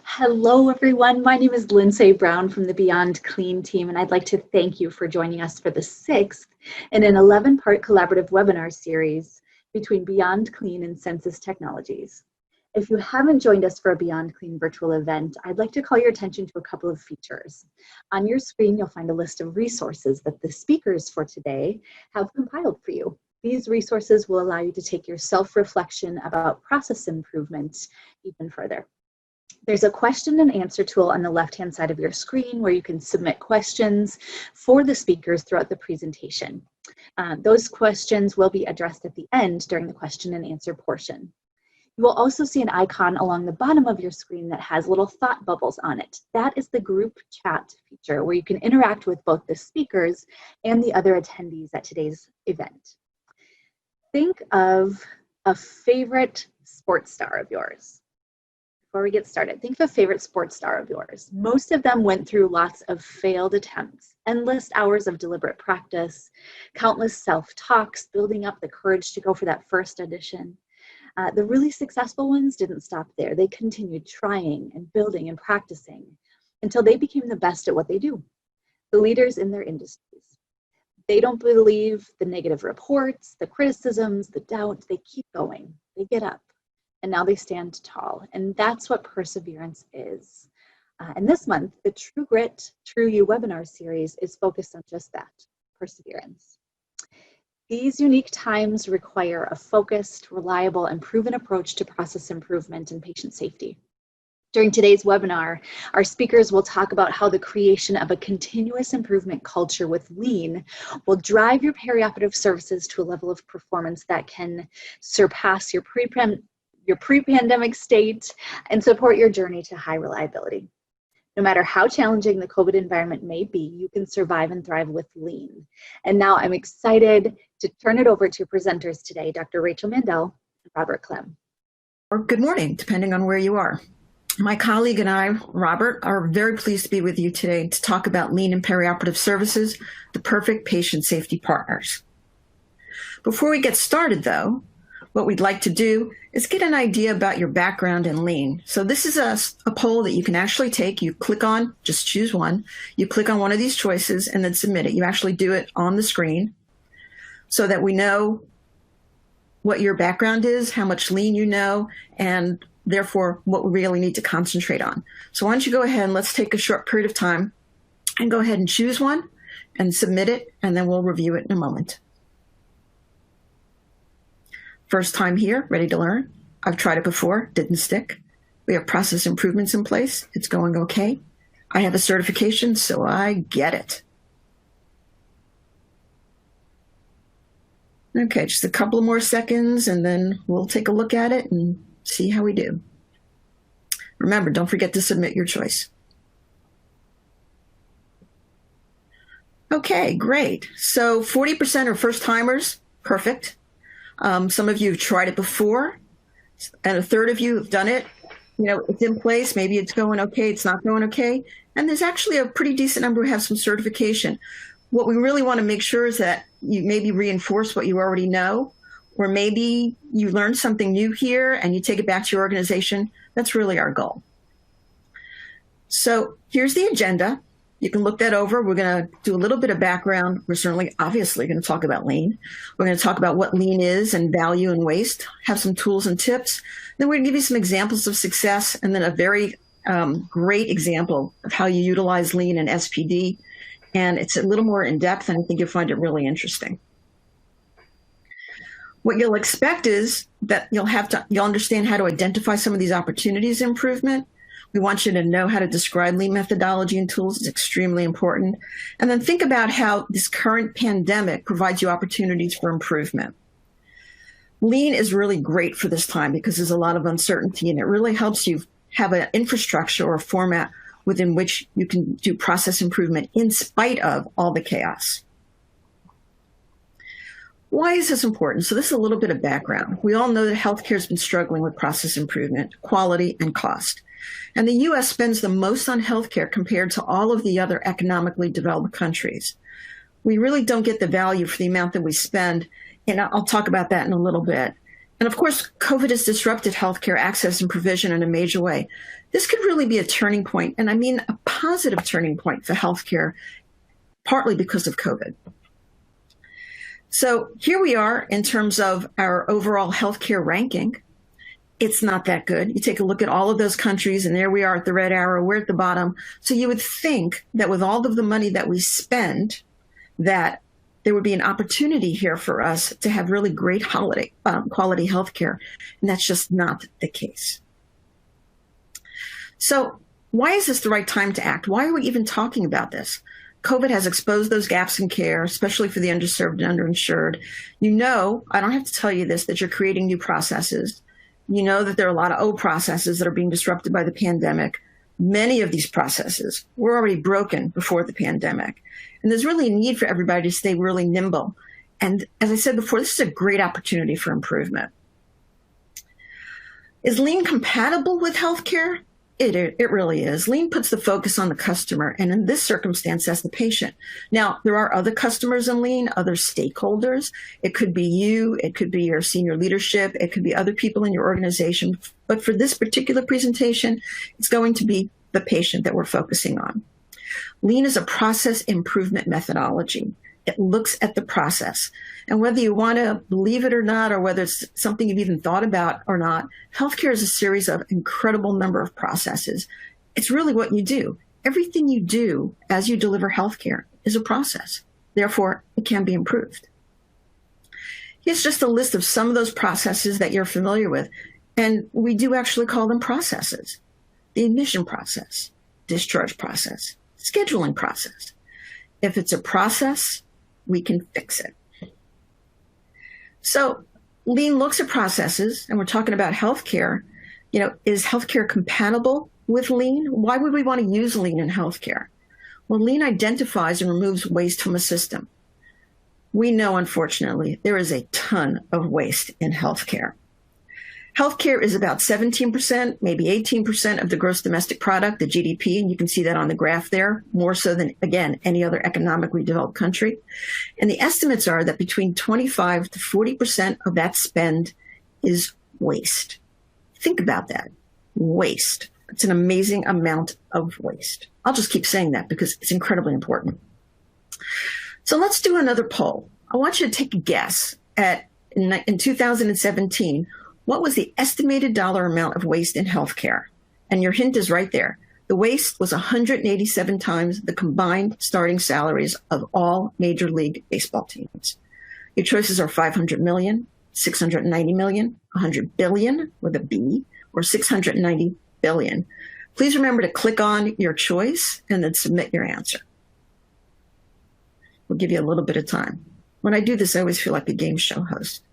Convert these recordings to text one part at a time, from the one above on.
Hello, everyone. My name is Lindsay Brown from the Beyond Clean team, and I'd like to thank you for joining us for the sixth in an 11-part collaborative webinar series between Beyond Clean and Censis Technologies. If you haven't joined us for a Beyond Clean virtual event, I'd like to call your attention to a couple of features. On your screen, you'll find a list of resources that the speakers for today have compiled for you. These resources will allow you to take your self-reflection about process improvement even further. There's a question and answer tool on the left-hand side of your screen where you can submit questions for the speakers throughout the presentation. Those questions will be addressed at the end during the question and answer portion. You will also see an icon along the bottom of your screen that has little thought bubbles on it. That is the group chat feature where you can interact with both the speakers and the other attendees at today's event. Think of a favorite sports star of yours. Before we get started, think of a favorite sports star of yours. Most of them went through lots of failed attempts, endless hours of deliberate practice, countless self-talks, building up the courage to go for that first audition. The really successful ones didn't stop there. They continued trying and building and practicing until they became the best at what they do, the leaders in their industries. They don't believe the negative reports, the criticisms, the doubt. They keep going. They get up. And now they stand tall. And that's what perseverance is. And this month, the True Grit, True You webinar series is focused on just that, perseverance. These unique times require a focused, reliable, and proven approach to process improvement and patient safety. During today's webinar, our speakers will talk about how the creation of a continuous improvement culture with Lean will drive your perioperative services to a level of performance that can surpass your pre-pandemic state and support your journey to high reliability. No matter how challenging the COVID environment may be, you can survive and thrive with Lean. And now I'm excited to turn it over to presenters today, Dr. Rachel Mandel and Robert Clem. Or good morning, depending on where you are. My colleague and I, Robert, are very pleased to be with you today to talk about Lean and Perioperative Services, the perfect patient safety partners. Before we get started, though, what we'd like to do is get an idea about your background in Lean. So this is a poll that you can actually take. You click on, just choose one. You click on one of these choices and then submit it. You actually do it on the screen so that we know what your background is, how much Lean you know, and therefore what we really need to concentrate on. So why don't you go ahead and let's take a short period of time and go ahead and choose one and submit it, and then we'll review it in a moment. First time here, ready to learn. I've tried it before, didn't stick. We have process improvements in place. It's going okay. I have a certification, so I get it. Okay, just a couple more seconds and then we'll take a look at it and see how we do. Remember, don't forget to submit your choice. Okay, great. So 40% are first timers, perfect. Some of you have tried it before, and a third of you have done it. You know, it's in place, maybe it's going okay, it's not going okay. And there's actually a pretty decent number who have some certification. What we really want to make sure is that you maybe reinforce what you already know, or maybe you learn something new here and you take it back to your organization. That's really our goal. So here's the agenda. You can look that over. We're going to do a little bit of background. We're certainly, obviously, going to talk about Lean. We're going to talk about what Lean is and value and waste, have some tools and tips. Then we're going to give you some examples of success, and then a very great example of how you utilize Lean and SPD. And it's a little more in-depth, and I think you'll find it really interesting. What you'll expect is that you'll understand how to identify some of these opportunities of improvement. We want you to know how to describe Lean methodology and tools. It's extremely important. And then think about how this current pandemic provides you opportunities for improvement. Lean is really great for this time because there's a lot of uncertainty, and it really helps you have an infrastructure or a format within which you can do process improvement in spite of all the chaos. Why is this important? So this is a little bit of background. We all know that healthcare has been struggling with process improvement, quality, and cost. And the US spends the most on healthcare compared to all of the other economically developed countries. We really don't get the value for the amount that we spend, and I'll talk about that in a little bit. And of course, COVID has disrupted healthcare access and provision in a major way. This could really be a turning point, and I mean a positive turning point for healthcare, partly because of COVID. So here we are in terms of our overall healthcare ranking. It's not that good. You take a look at all of those countries, and there we are at the red arrow. We're at the bottom. So you would think that with all of the money that we spend, that there would be an opportunity here for us to have really great quality healthcare, and that's just not the case. So why is this the right time to act? Why are we even talking about this? COVID has exposed those gaps in care, especially for the underserved and underinsured. You know, I don't have to tell you this, that you're creating new processes. You know that there are a lot of old processes that are being disrupted by the pandemic. Many of these processes were already broken before the pandemic. And there's really a need for everybody to stay really nimble. And as I said before, this is a great opportunity for improvement. Is Lean compatible with healthcare? It really is. Lean puts the focus on the customer, and in this circumstance, that's the patient. Now, there are other customers in Lean, other stakeholders. It could be you, it could be your senior leadership, it could be other people in your organization. But for this particular presentation, it's going to be the patient that we're focusing on. Lean is a process improvement methodology. It looks at the process. And whether you want to believe it or not, or whether it's something you've even thought about or not, healthcare is a series of incredible number of processes. It's really what you do. Everything you do as you deliver healthcare is a process. Therefore, it can be improved. Here's just a list of some of those processes that you're familiar with. And we do actually call them processes. The admission process, discharge process, scheduling process. If it's a process, we can fix it. So Lean looks at processes, and we're talking about healthcare. You know, is healthcare compatible with Lean? Why would we want to use Lean in healthcare? Well, Lean identifies and removes waste from a system. We know, unfortunately, there is a ton of waste in healthcare. Healthcare is about 17%, maybe 18% of the gross domestic product, the GDP, and you can see that on the graph there, more so than, again, any other economically developed country. And the estimates are that between 25 to 40% of that spend is waste. Think about that, waste. It's an amazing amount of waste. I'll just keep saying that because it's incredibly important. So let's do another poll. I want you to take a guess at, in 2017, what was the estimated dollar amount of waste in healthcare? And your hint is right there. The waste was 187 times the combined starting salaries of all Major League Baseball teams. Your choices are 500 million, 690 million, 100 billion with a B, or 690 billion. Please remember to click on your choice and then submit your answer. We'll give you a little bit of time. When I do this, I always feel like a game show host.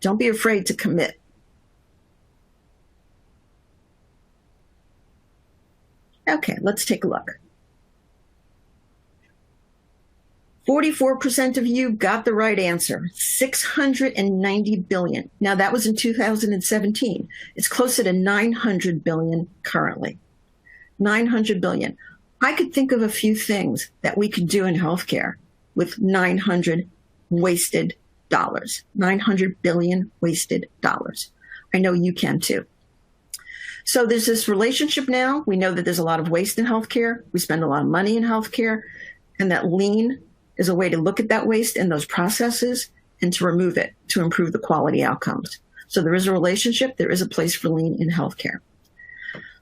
Don't be afraid to commit. Okay, let's take a look. 44% of you got the right answer, 690 billion. Now that was in 2017. It's closer to 900 billion currently. 900 billion. I could think of a few things that we could do in healthcare with 900 wasted dollars, 900 billion wasted dollars. I know you can too. So there's this relationship now. We know that there's a lot of waste in healthcare. We spend a lot of money in healthcare, and that Lean is a way to look at that waste in those processes and to remove it to improve the quality outcomes. So there is a relationship. There is a place for Lean in healthcare.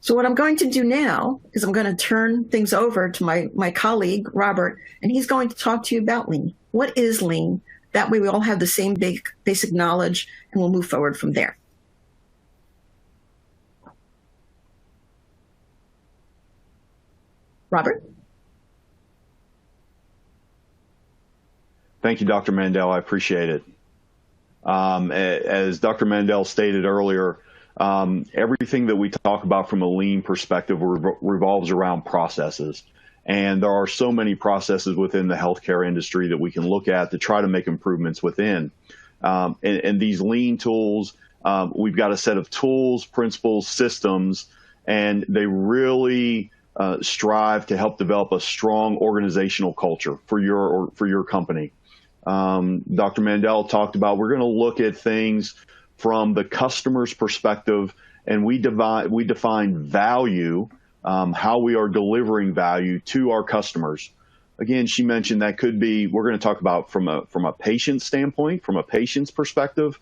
So what I'm going to do now is I'm going to turn things over to my colleague, Robert, and he's going to talk to you about Lean. What is Lean? That way we all have the same basic knowledge, and we'll move forward from there. Robert? Thank you, Dr. Mandel. I appreciate it. As Dr. Mandel stated earlier, everything that we talk about from a Lean perspective revolves around processes. And there are so many processes within the healthcare industry that we can look at to try to make improvements within. And these Lean tools, we've got a set of tools, principles, systems, and they really strive to help develop a strong organizational culture for your company. Dr. Mandel talked about, we're going to look at things from the customer's perspective, and we define value, how we are delivering value to our customers. Again, she mentioned that could be, we're going to talk about from a patient standpoint, from a patient's perspective,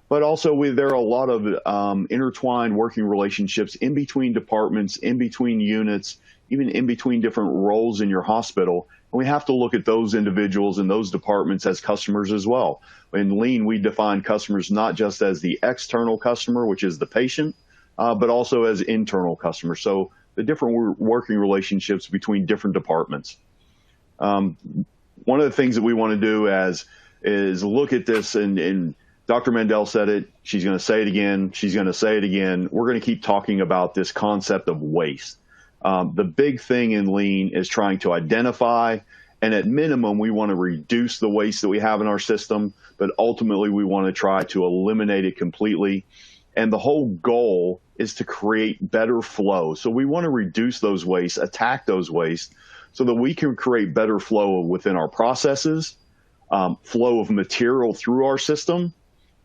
but also there are a lot of intertwined working relationships in between departments, in between units, even in between different roles in your hospital. And we have to look at those individuals and those departments as customers as well. In Lean, we define customers not just as the external customer, which is the patient, but also as internal customers. So the different working relationships between different departments. One of the things that we want to do is look at this, and Dr. Mandel said it, she's going to say it again, she's going to say it again. We're going to keep talking about this concept of waste. The big thing in Lean is trying to identify, and at minimum, we want to reduce the waste that we have in our system, but ultimately we want to try to eliminate it completely. And the whole goal is to create better flow. So we want to reduce those wastes, attack those wastes, so that we can create better flow within our processes, flow of material through our system.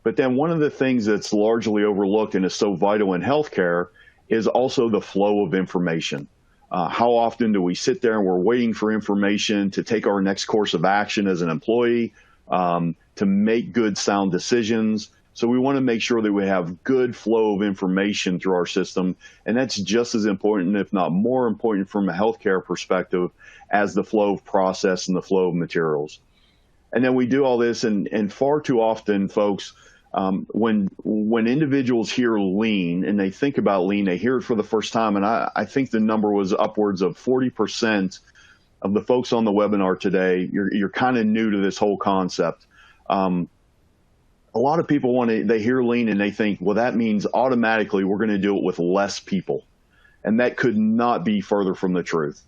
But then one of the things that's largely overlooked and is so vital in healthcare is also the flow of information. How often do we sit there and we're waiting for information to take our next course of action as an employee, to make good, sound decisions? So we want to make sure that we have good flow of information through our system. And that's just as important, if not more important, from a healthcare perspective as the flow of process and the flow of materials. And then we do all this, and far too often, folks, when individuals hear Lean and they think about Lean, they hear it for the first time. And I think the number was upwards of 40% of the folks on the webinar today, you're kind of new to this whole concept. A lot of people they hear Lean and they think, well, that means automatically we're going to do it with less people. And that could not be further from the truth.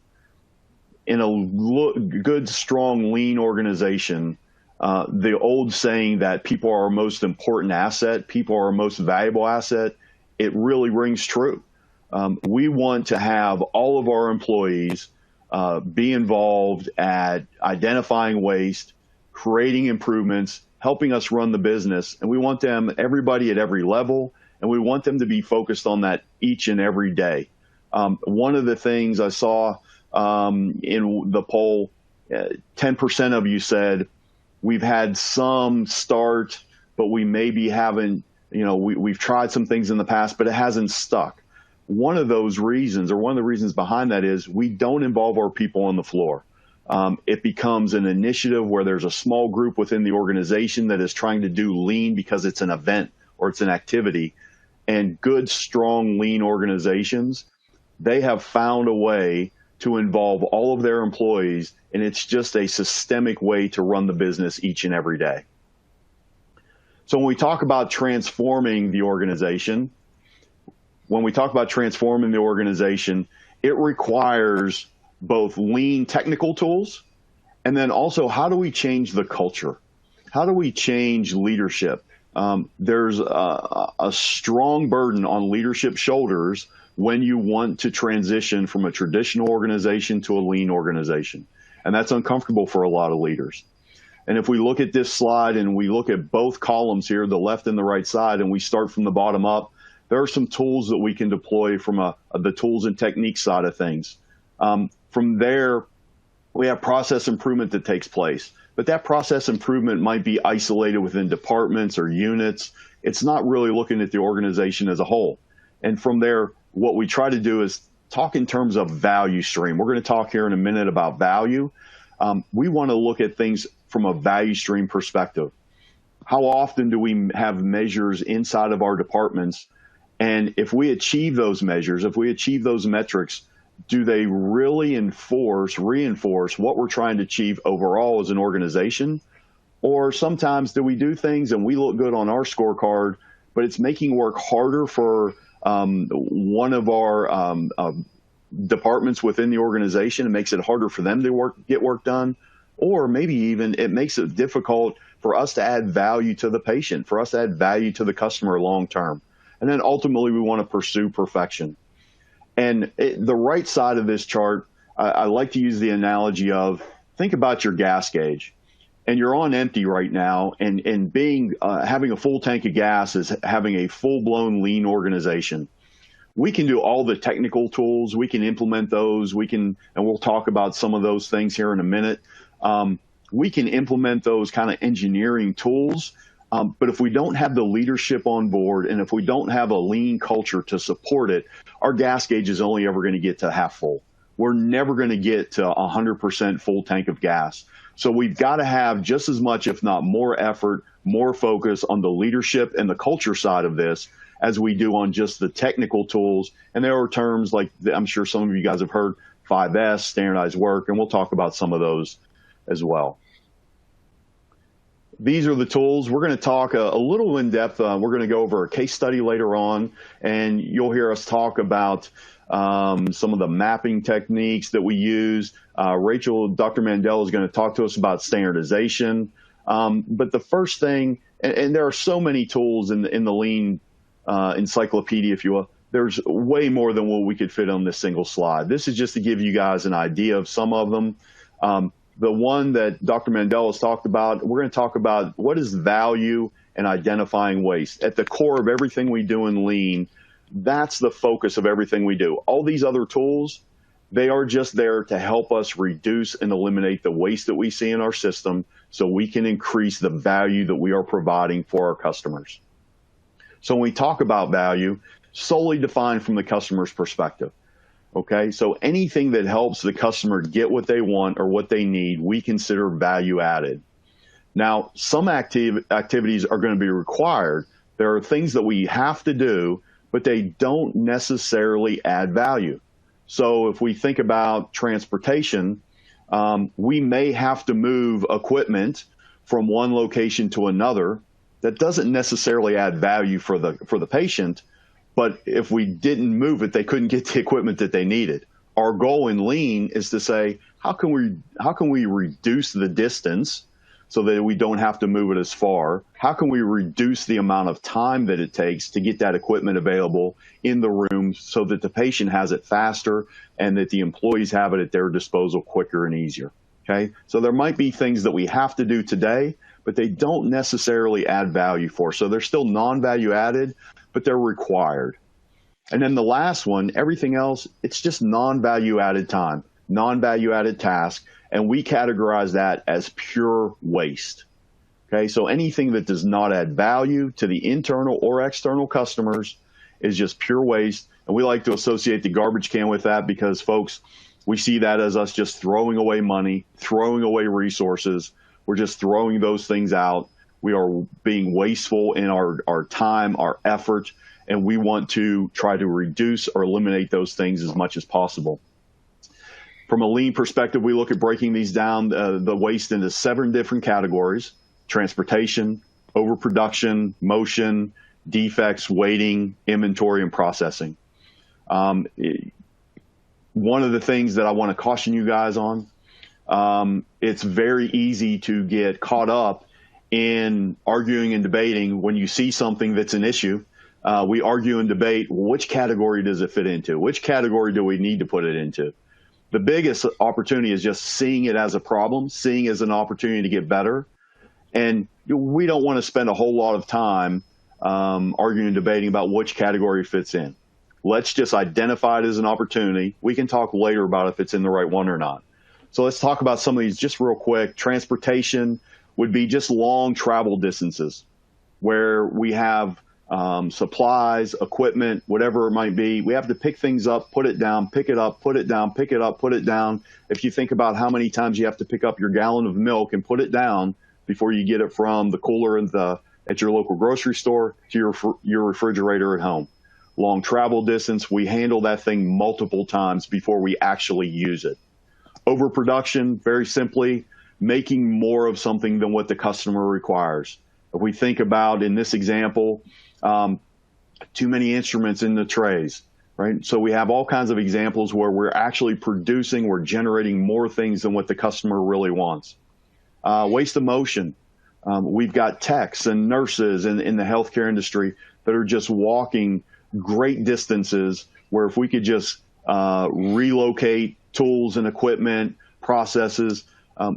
In a good, strong, lean organization, the old saying that people are our most important asset, people are our most valuable asset, it really rings true. We want to have all of our employees be involved at identifying waste, creating improvements, helping us run the business. And we want them, everybody at every level, and we want them to be focused on that each and every day. One of the things I saw in the poll, 10% of you said, we've had some start, but we maybe haven't, we've tried some things in the past, but it hasn't stuck. One of those reasons, or one of the reasons behind that, is we don't involve our people on the floor. It becomes an initiative where there's a small group within the organization that is trying to do Lean because it's an event or it's an activity. And good, strong, lean organizations, they have found a way to involve all of their employees, and it's just a systemic way to run the business each and every day. So when we talk about transforming the organization, it requires both lean technical tools, and then also, how do we change the culture? How do we change leadership? There's a strong burden on leadership shoulders when you want to transition from a traditional organization to a lean organization. And that's uncomfortable for a lot of leaders. And if we look at this slide and we look at both columns here, the left and the right side, and we start from the bottom up, there are some tools that we can deploy from the tools and techniques side of things. From there, we have process improvement that takes place. But that process improvement might be isolated within departments or units. It's not really looking at the organization as a whole. And from there, what we try to do is talk in terms of value stream. We're going to talk here in a minute about value. We want to look at things from a value stream perspective. How often do we have measures inside of our departments? And if we achieve those measures, if we achieve those metrics, do they really reinforce what we're trying to achieve overall as an organization? Or sometimes do we do things and we look good on our scorecard, but it's making work harder for one of our departments within the organization? It makes it harder for them to get work done. Or maybe even it makes it difficult for us to add value to the patient, for us to add value to the customer long term. And then ultimately, we want to pursue perfection. And the right side of this chart, I like to use the analogy of, think about your gas gauge. and you're on empty right now, and having a full tank of gas is having a full-blown lean organization. We can do all the technical tools. We can implement those. And we'll talk about some of those things here in a minute. We can implement those kind of engineering tools. But if we don't have the leadership on board, and if we don't have a lean culture to support it, our gas gauge is only ever going to get to half full. We're never going to get to 100% full tank of gas. So we've got to have just as much, if not more effort, more focus on the leadership and the culture side of this as we do on just the technical tools. And there are terms like, I'm sure some of you guys have heard, 5S, standardized work, and we'll talk about some of those as well. These are the tools. We're going to talk a little in depth. We're going to go over a case study later on, and you'll hear us talk about some of the mapping techniques that we use. Dr. Mandel is going to talk to us about standardization. But the first thing, and there are so many tools in the lean encyclopedia, if you will. There's way more than what we could fit on this single slide. This is just to give you guys an idea of some of them. The one that Dr. Mandel has talked about, we're going to talk about what is value and identifying waste. At the core of everything we do in lean, that's the focus of everything we do. All these other tools, they are just there to help us reduce and eliminate the waste that we see in our system so we can increase the value that we are providing for our customers. So when we talk about value, solely defined from the customer's perspective. Okay, so anything that helps the customer get what they want or what they need, we consider value added. Now, some activities are going to be required. There are things that we have to do, but they don't necessarily add value. So if we think about transportation, we may have to move equipment from one location to another. That doesn't necessarily add value for the patient. But if we didn't move it, they couldn't get the equipment that they needed. Our goal in lean is to say, how can we reduce the distance so that we don't have to move it as far? How can we reduce the amount of time that it takes to get that equipment available in the room so that the patient has it faster and that the employees have it at their disposal quicker and easier? Okay, so there might be things that we have to do today, but they don't necessarily add value for us. So they're still non-value added, but they're required. And then the last one, everything else, it's just non-value added time, non-value added task, and we categorize that as pure waste. Okay, so anything that does not add value to the internal or external customers is just pure waste. And we like to associate the garbage can with that because, folks, we see that as us just throwing away money, throwing away resources. We're just throwing those things out. We are being wasteful in our time, our effort, and we want to try to reduce or eliminate those things as much as possible. From a lean perspective, we look at breaking these down, the waste into 7 different categories: transportation, overproduction, motion, defects, waiting, inventory, and processing. One of the things that I want to caution you guys on, it's very easy to get caught up in arguing and debating. When you see something that's an issue, we argue and debate, well, which category does it fit into? Which category do we need to put it into? The biggest opportunity is just seeing it as a problem, seeing it as an opportunity to get better. And we don't want to spend a whole lot of time arguing and debating about which category it fits in. Let's just identify it as an opportunity. We can talk later about if it's in the right one or not. So let's talk about some of these just real quick. Transportation would be just long travel distances where we have supplies, equipment, whatever it might be. We have to pick things up, put it down, pick it up, put it down, pick it up, put it down. If you think about how many times you have to pick up your gallon of milk and put it down before you get it from the cooler at your local grocery store to your refrigerator at home. Long travel distance, we handle that thing multiple times before we actually use it. Overproduction, very simply, making more of something than what the customer requires. If we think about, in this example, too many instruments in the trays, right? So we have all kinds of examples where we're actually producing, we're generating more things than what the customer really wants. Waste of motion. We've got techs and nurses in the healthcare industry that are just walking great distances where if we could just relocate tools and equipment, processes,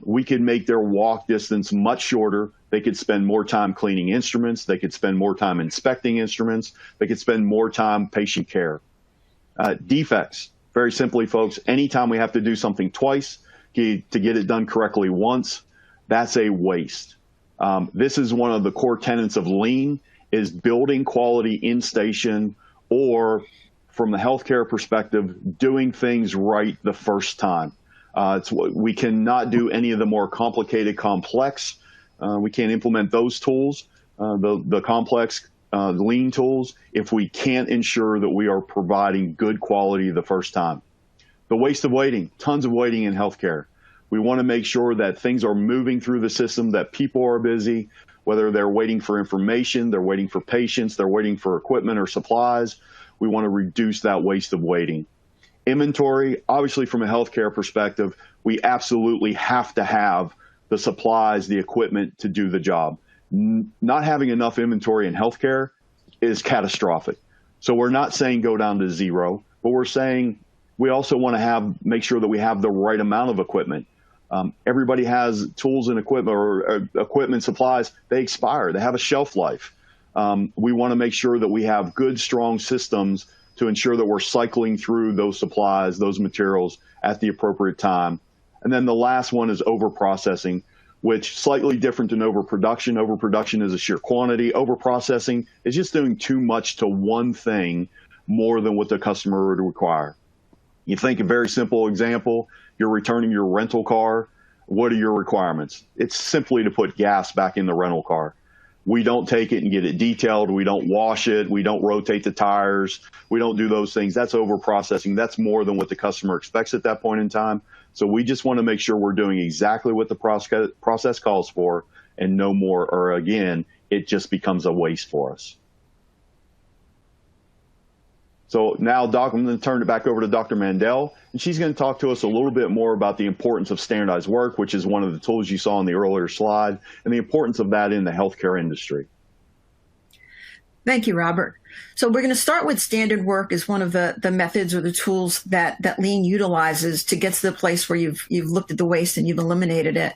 We could make their walk distance much shorter. They could spend more time cleaning instruments. They could spend more time inspecting instruments. They could spend more time patient care. Defects, very simply, folks, anytime we have to do something twice to get it done correctly once, that's a waste. This is one of the core tenets of Lean, is building quality in station, or from the healthcare perspective, doing things right the first time. We cannot do any of the more complicated, complex. We can't implement those tools, the complex Lean tools, if we can't ensure that we are providing good quality the first time. The waste of waiting, tons of waiting in healthcare. We want to make sure that things are moving through the system, that people are busy, whether they're waiting for information, they're waiting for patients, they're waiting for equipment or supplies. We want to reduce that waste of waiting. Inventory, obviously from a healthcare perspective, we absolutely have to have the supplies, the equipment to do the job. Not having enough inventory in healthcare is catastrophic. So we're not saying go down to zero, but we're saying we also want to make sure that we have the right amount of equipment. Everybody has tools and equipment or equipment supplies. They expire. They have a shelf life. We want to make sure that we have good, strong systems to ensure that we're cycling through those supplies, those materials at the appropriate time. And then the last one is overprocessing, which slightly different than overproduction. Overproduction is a sheer quantity. Overprocessing is just doing too much to one thing more than what the customer would require. You think a very simple example, you're returning your rental car. What are your requirements? It's simply to put gas back in the rental car. We don't take it and get it detailed. We don't wash it. We don't rotate the tires. We don't do those things. That's overprocessing. That's more than what the customer expects at that point in time. So we just want to make sure we're doing exactly what the process calls for and no more, or again, it just becomes a waste for us. So now, Doc, I'm going to turn it back over to Dr. Mandel, and she's going to talk to us a little bit more about the importance of standardized work, which is one of the tools you saw in the earlier slide, and the importance of that in the healthcare industry. Thank you, Robert. So we're going to start with standard work as one of the methods or the tools that Lean utilizes to get to the place where you've looked at the waste and you've eliminated it.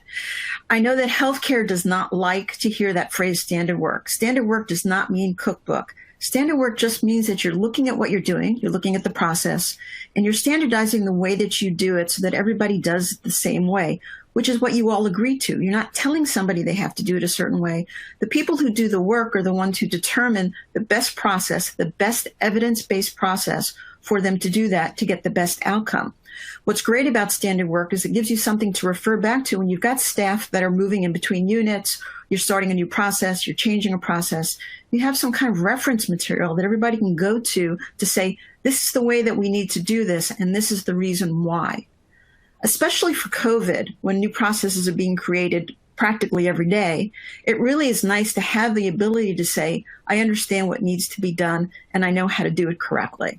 I know that healthcare does not like to hear that phrase standard work. Standard work does not mean cookbook. Standard work just means that you're looking at what you're doing, you're looking at the process, and you're standardizing the way that you do it so that everybody does it the same way, which is what you all agree to. You're not telling somebody they have to do it a certain way. The people who do the work are the ones who determine the best process, the best evidence-based process for them to do that to get the best outcome. What's great about standard work is it gives you something to refer back to when you've got staff that are moving in between units, you're starting a new process, you're changing a process. You have some kind of reference material that everybody can go to say, this is the way that we need to do this, and this is the reason why. Especially for COVID, when new processes are being created practically every day, it really is nice to have the ability to say, I understand what needs to be done, and I know how to do it correctly.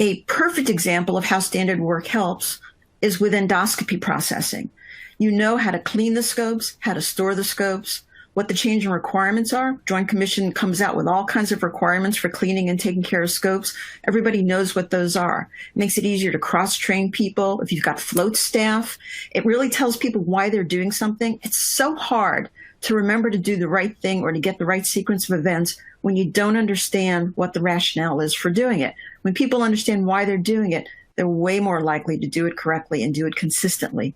A perfect example of how standard work helps is with endoscopy processing. You know how to clean the scopes, how to store the scopes, what the change in requirements are. Joint Commission comes out with all kinds of requirements for cleaning and taking care of scopes. Everybody knows what those are. It makes it easier to cross-train people. If you've got float staff, it really tells people why they're doing something. It's so hard to remember to do the right thing or to get the right sequence of events when you don't understand what the rationale is for doing it. When people understand why they're doing it, they're way more likely to do it correctly and do it consistently.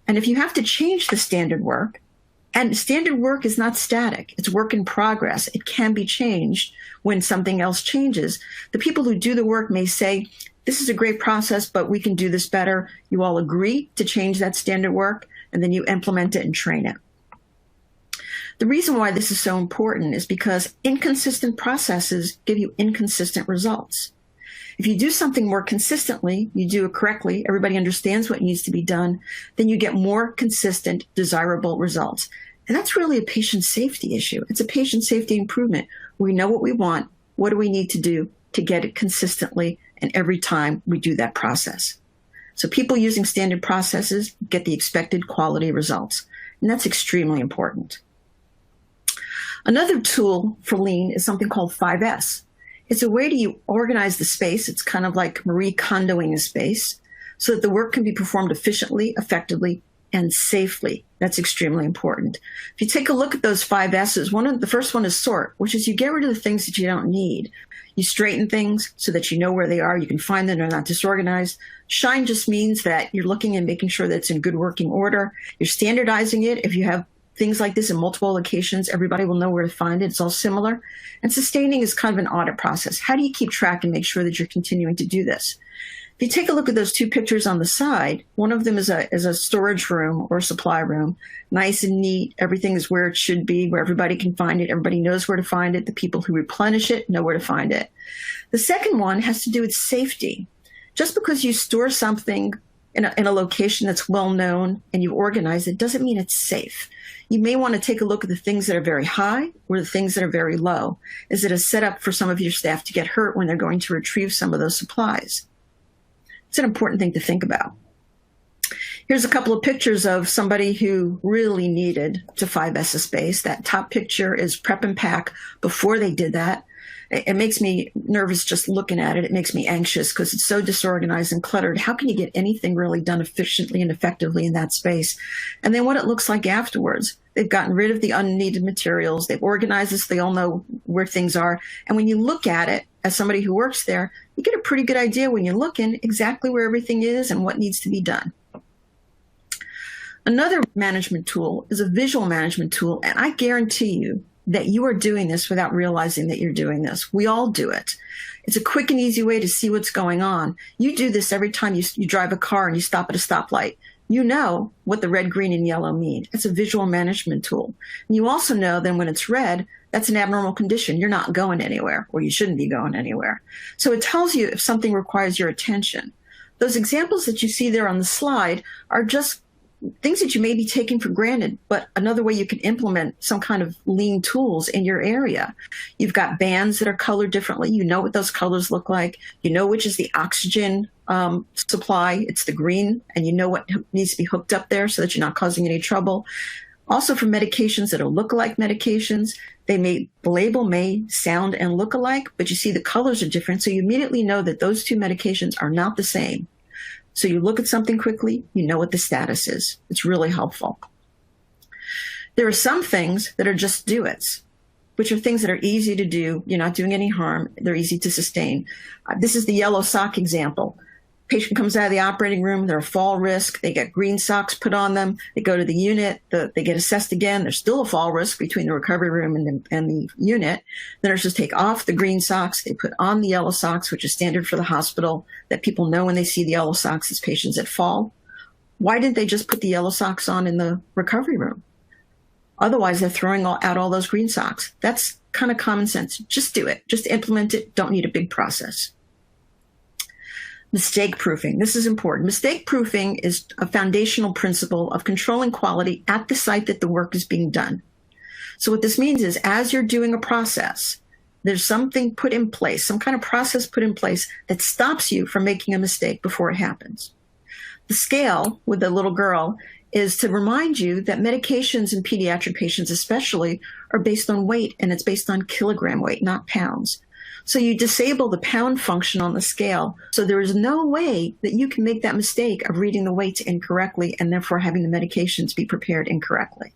And if you have to change the standard work, and standard work is not static, it's work in progress. It can be changed when something else changes. The people who do the work may say, this is a great process, but we can do this better. You all agree to change that standard work, and then you implement it and train it. The reason why this is so important is because inconsistent processes give you inconsistent results. If you do something more consistently, you do it correctly, everybody understands what needs to be done, then you get more consistent, desirable results. And that's really a patient safety issue. It's a patient safety improvement. We know what we want. What do we need to do to get it consistently and every time we do that process? So people using standard processes get the expected quality results. And that's extremely important. Another tool for Lean is something called 5S. It's a way to organize the space. It's kind of like Marie Kondoing a space so that the work can be performed efficiently, effectively, and safely. That's extremely important. If you take a look at those 5 S's, the first one is sort, which is you get rid of the things that you don't need. You straighten things so that you know where they are. You can find them. They're not disorganized. Shine just means that you're looking and making sure that it's in good working order. You're standardizing it. If you have things like this in multiple locations, everybody will know where to find it. It's all similar. And sustaining is kind of an audit process. How do you keep track and make sure that you're continuing to do this? If you take a look at those 2 pictures on the side, one of them is a storage room or supply room, nice and neat. Everything is where it should be, where everybody can find it. Everybody knows where to find it. The people who replenish it know where to find it. The second one has to do with safety. Just because you store something in a location that's well known and you organize it doesn't mean it's safe. You may want to take a look at the things that are very high or the things that are very low. Is it a setup for some of your staff to get hurt when they're going to retrieve some of those supplies? It's an important thing to think about. Here's a couple of pictures of somebody who really needed to 5S space. That top picture is prep and pack before they did that. It makes me nervous just looking at it. It makes me anxious because it's so disorganized and cluttered. How can you get anything really done efficiently and effectively in that space? And then what it looks like afterwards. They've gotten rid of the unneeded materials. They've organized this. They all know where things are. And when you look at it, as somebody who works there, you get a pretty good idea when you're looking exactly where everything is and what needs to be done. Another management tool is a visual management tool, and I guarantee you that you are doing this without realizing that you're doing this. We all do it. It's a quick and easy way to see what's going on. You do this every time you drive a car and you stop at a stoplight. You know what the red, green, and yellow mean. It's a visual management tool. And you also know then when it's red, that's an abnormal condition. You're not going anywhere, or you shouldn't be going anywhere. So it tells you if something requires your attention. Those examples that you see there on the slide are just things that you may be taking for granted, but another way you can implement some kind of lean tools in your area. You've got bands that are colored differently. You know what those colors look like. You know which is the oxygen supply. It's the green, and you know what needs to be hooked up there so that you're not causing any trouble. Also for medications that are look-alike medications, the label may sound and look alike, but you see the colors are different, so you immediately know that those 2 medications are not the same. So you look at something quickly, you know what the status is. It's really helpful. There are some things that are just do-its, which are things that are easy to do. You're not doing any harm. They're easy to sustain. This is the yellow sock example. Patient comes out of the operating room, they're a fall risk, they get green socks put on them, they go to the unit, they get assessed again, there's still a fall risk between the recovery room and the unit. The nurses take off the green socks, they put on the yellow socks, which is standard for the hospital, that people know when they see the yellow socks as patients at fall. Why didn't they just put the yellow socks on in the recovery room? Otherwise, they're throwing out all those green socks. That's kind of common sense. Just do it. Just implement it. Don't need a big process. Mistake proofing. This is important. Mistake proofing is a foundational principle of controlling quality at the site that the work is being done. So what this means is as you're doing a process, there's something put in place, some kind of process put in place that stops you from making a mistake before it happens. The scale with the little girl is to remind you that medications in pediatric patients especially are based on weight, and it's based on kilogram weight, not pounds. So you disable the pound function on the scale. So there is no way that you can make that mistake of reading the weights incorrectly and therefore having the medications be prepared incorrectly.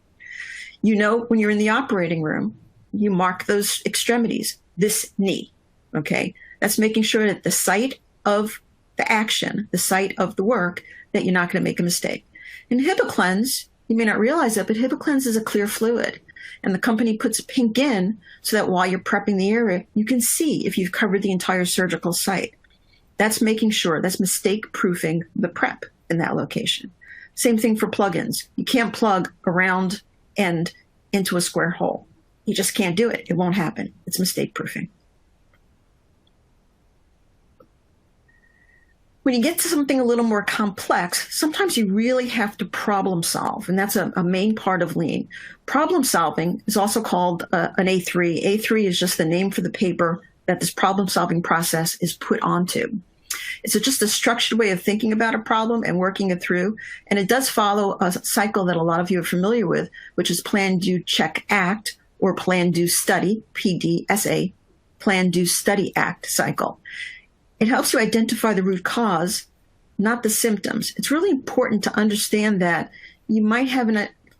You know, when you're in the operating room, you mark those extremities, this knee, okay? That's making sure that the site of the action, the site of the work, that you're not going to make a mistake. In HibaCleanse, you may not realize that, but HibaCleanse is a clear fluid. And the company puts pink in so that while you're prepping the area, you can see if you've covered the entire surgical site. That's making sure, that's mistake proofing the prep in that location. Same thing for plugins. You can't plug a round end into a square hole. You just can't do it. It won't happen. It's mistake proofing. When you get to something a little more complex, sometimes you really have to problem solve, and that's a main part of Lean. Problem solving is also called an A3. A3 is just the name for the paper that this problem solving process is put onto. It's just a structured way of thinking about a problem and working it through, and it does follow a cycle that a lot of you are familiar with, which is plan, do, check, act, or plan, do, study, PDSA, plan, do, study, act cycle. It helps you identify the root cause not the symptoms. It's really important to understand that you might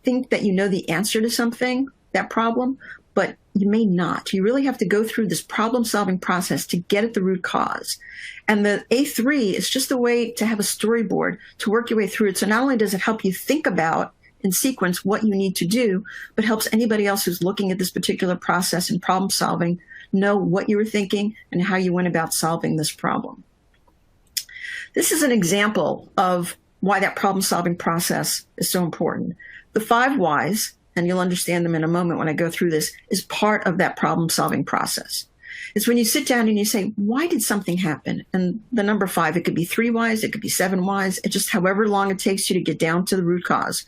think that you know the answer to something, that problem, but you may not. You really have to go through this problem-solving process to get at the root cause. And the A3 is just a way to have a storyboard to work your way through it. So not only does it help you think about in sequence what you need to do, but helps anybody else who's looking at this particular process and problem solving know what you were thinking and how you went about solving this problem. This is an example of why that problem solving process is so important. The 5 whys, and you'll understand them in a moment when I go through this, is part of that problem solving process. It's when you sit down and you say, why did something happen? And the number 5, it could be 3 whys, it could be 7 whys, it just however long it takes you to get down to the root cause.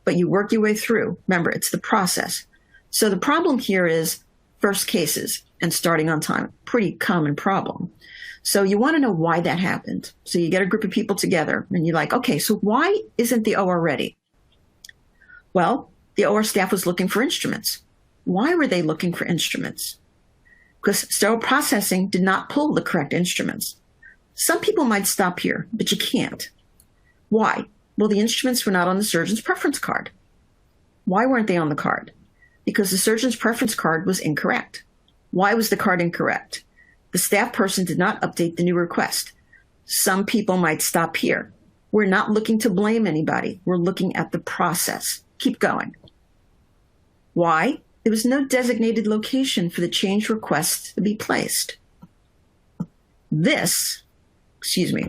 But you work your way through. Remember, it's the process. So the problem here is first cases and starting on time. Pretty common problem. So you want to know why that happened. So you get a group of people together and you're like, okay, so why isn't the OR ready? Well, the OR staff was looking for instruments. Why were they looking for instruments? Because sterile processing did not pull the correct instruments. Some people might stop here, but you can't. Why? Well, the instruments were not on the surgeon's preference card. Why weren't they on the card? Because the surgeon's preference card was incorrect. Why was the card incorrect? The staff person did not update the new request. Some people might stop here. We're not looking to blame anybody. We're looking at the process. Keep going. Why? There was no designated location for the change request to be placed. Let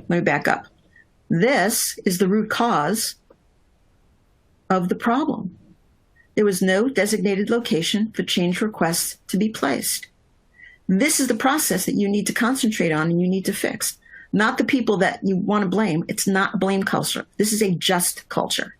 me back up. This is the root cause of the problem. There was no designated location for change requests to be placed. This is the process that you need to concentrate on and you need to fix. Not the people that you want to blame. It's not a blame culture. This is a just culture.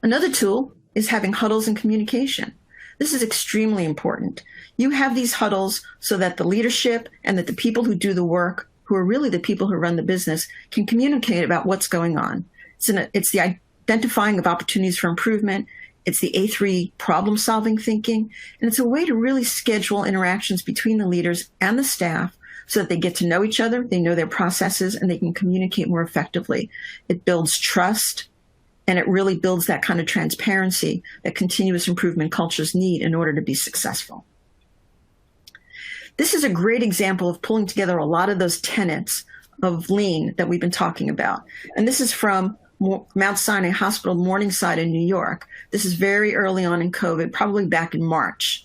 Another tool is having huddles and communication. This is extremely important. You have these huddles so that the leadership and that the people who do the work, who are really the people who run the business, can communicate about what's going on. It's the identifying of opportunities for improvement. It's the A3 problem-solving thinking. And it's a way to really schedule interactions between the leaders and the staff so that they get to know each other, they know their processes, and they can communicate more effectively. It builds trust, and it really builds that kind of transparency that continuous improvement cultures need in order to be successful. This is a great example of pulling together a lot of those tenets of lean that we've been talking about. And this is from Mount Sinai Hospital, Morningside in New York. This is very early on in COVID, probably back in March.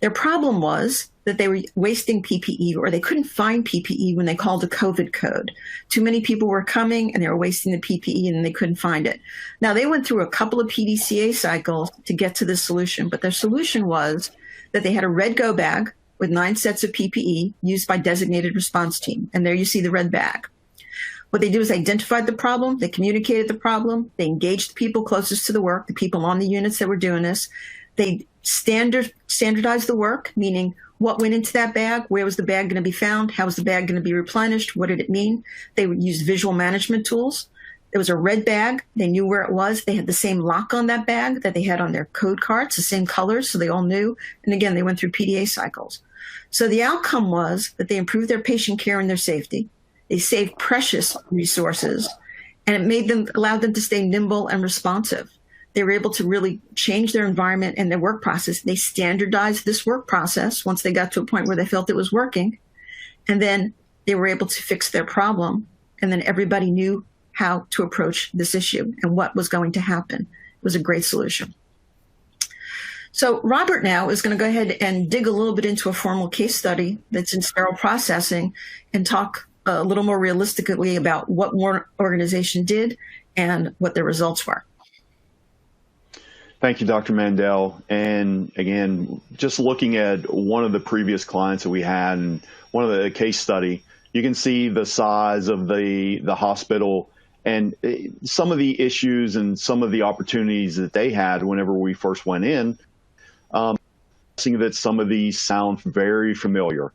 Their problem was that they were wasting PPE, or they couldn't find PPE when they called the COVID code. Too many people were coming and they were wasting the PPE and they couldn't find it. Now, they went through a couple of PDCA cycles to get to this solution, but their solution was that they had a red go bag with 9 sets of PPE used by designated response team. And there you see the red bag. What they do is identified the problem, they communicated the problem, they engaged the people closest to the work, the people on the units that were doing this. They standardized the work, meaning what went into that bag, where was the bag going to be found, how was the bag going to be replenished, what did it mean? They would use visual management tools. There was a red bag, they knew where it was, they had the same lock on that bag that they had on their code cards, the same colors, so they all knew. And again, they went through PDA cycles. So the outcome was that they improved their patient care and their safety. They saved precious resources, and it allowed them to stay nimble and responsive. They were able to really change their environment and their work process. They standardized this work process once they got to a point where they felt it was working. And then they were able to fix their problem. And then everybody knew how to approach this issue and what was going to happen. It was a great solution. So Robert now is going to go ahead and dig a little bit into a formal case study that's in sterile processing and talk a little more realistically about what one organization did and what their results were. Thank you, Dr. Mandel. And again, just looking at one of the previous clients that we had and one of the case study, you can see the size of the hospital and some of the issues and some of the opportunities that they had whenever we first went in. Seeing that some of these sound very familiar.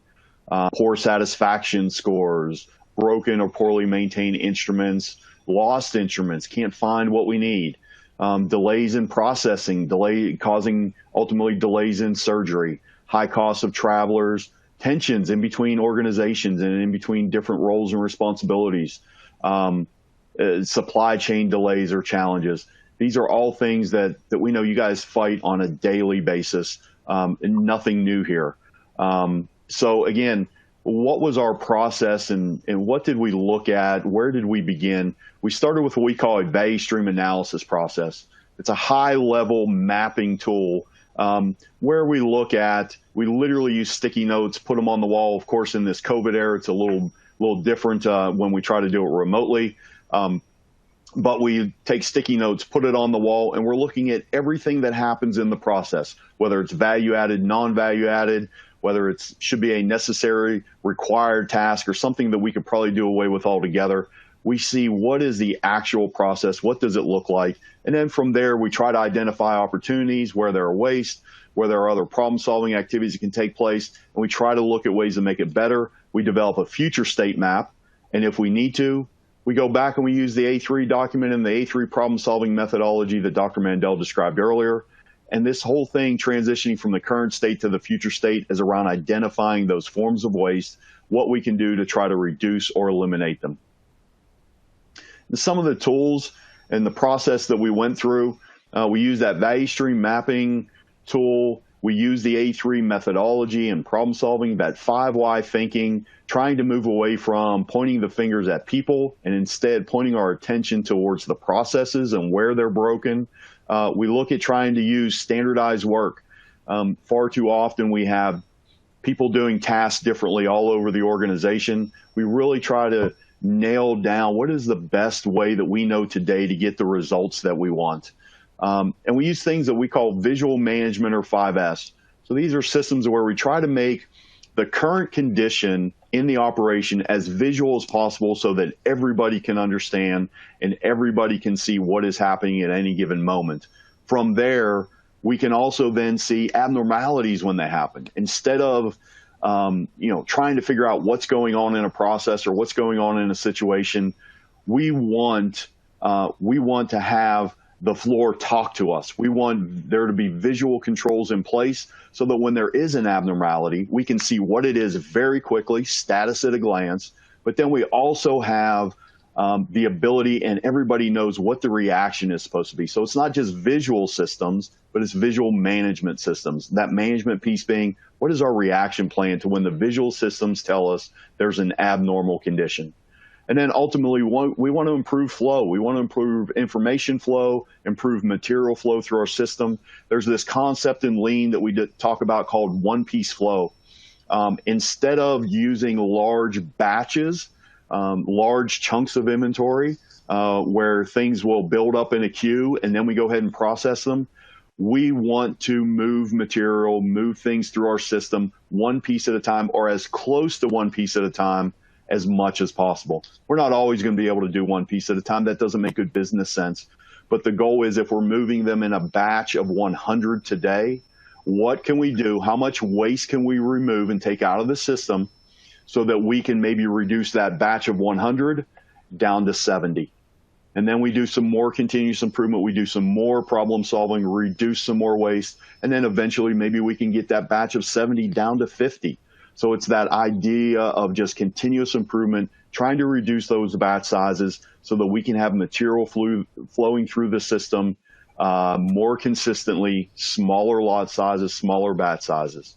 Poor satisfaction scores, broken or poorly maintained instruments, lost instruments, can't find what we need. Delays in processing, causing ultimately delays in surgery, high cost of travelers, tensions in between organizations and in between different roles and responsibilities, supply chain delays or challenges. These are all things that we know you guys fight on a daily basis, and nothing new here. So again, what was our process and what did we look at? Where did we begin? We started with what we call a value stream analysis process. It's a high-level mapping tool where we literally use sticky notes, put them on the wall. Of course, in this COVID era, it's a little different when we try to do it remotely. But we take sticky notes, put it on the wall, and we're looking at everything that happens in the process, whether it's value added, non-value added, whether it should be a necessary, required task, or something that we could probably do away with altogether. We see what is the actual process, what does it look like, and then from there we try to identify opportunities where there are waste, where there are other problem-solving activities that can take place, and we try to look at ways to make it better. We develop a future state map, and if we need to, we go back and we use the A3 document and the A3 problem-solving methodology that Dr. Mandel described earlier. And this whole thing transitioning from the current state to the future state is around identifying those forms of waste, what we can do to try to reduce or eliminate them. And some of the tools and the process that we went through, we use that value stream mapping tool. We use the A3 methodology and problem solving, that 5 why thinking, trying to move away from pointing the fingers at people and instead pointing our attention towards the processes and where they're broken. We look at trying to use standardized work. Far too often we have people doing tasks differently all over the organization. We really try to nail down what is the best way that we know today to get the results that we want. And we use things that we call visual management or 5S. So these are systems where we try to make the current condition in the operation as visual as possible so that everybody can understand and everybody can see what is happening at any given moment. From there, we can also then see abnormalities when they happen. Instead of trying to figure out what's going on in a process or what's going on in a situation, we want to have the floor talk to us. We want there to be visual controls in place so that when there is an abnormality, we can see what it is very quickly, status at a glance, but then we also have the ability and everybody knows what the reaction is supposed to be. So it's not just visual systems, but it's visual management systems. That management piece being, what is our reaction plan to when the visual systems tell us there's an abnormal condition? And then ultimately, we want to improve flow. We want to improve information flow, improve material flow through our system. There's this concept in Lean that we talk about called one-piece flow. Instead of using large batches, large chunks of inventory, where things will build up in a queue and then we go ahead and process them, we want to move material, move things through our system one piece at a time or as close to one piece at a time as much as possible. We're not always going to be able to do one piece at a time. That doesn't make good business sense. But the goal is if we're moving them in a batch of 100 today, what can we do? How much waste can we remove and take out of the system so that we can maybe reduce that batch of 100 down to 70? And then we do some more continuous improvement. We do some more problem solving, reduce some more waste. And then eventually maybe we can get that batch of 70 down to 50. So it's that idea of just continuous improvement, trying to reduce those batch sizes so that we can have material flowing through the system more consistently, smaller lot sizes, smaller batch sizes.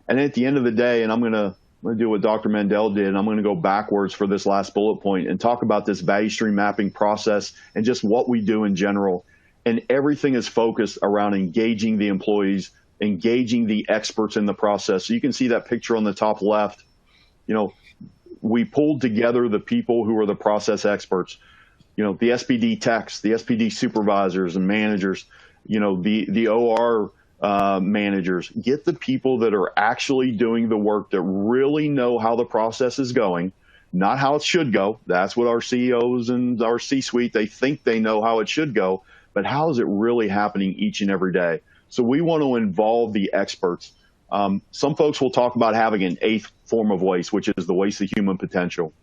And at the end of the day, and I'm going to do what Dr. Mandel did, and I'm going to go backwards for this last bullet point and talk about this value stream mapping process and just what we do in general. And everything is focused around engaging the employees, engaging the experts in the process. So you can see that picture on the top left. We pulled together the people who are the process experts, the SPD techs, the SPD supervisors and managers, the OR managers. Get the people that are actually doing the work that really know how the process is going, not how it should go. That's what our CEOs and our C-suite, they think they know how it should go, but how is it really happening each and every day? So we want to involve the experts. Some folks will talk about having an 8th form of waste, which is the waste of human potential.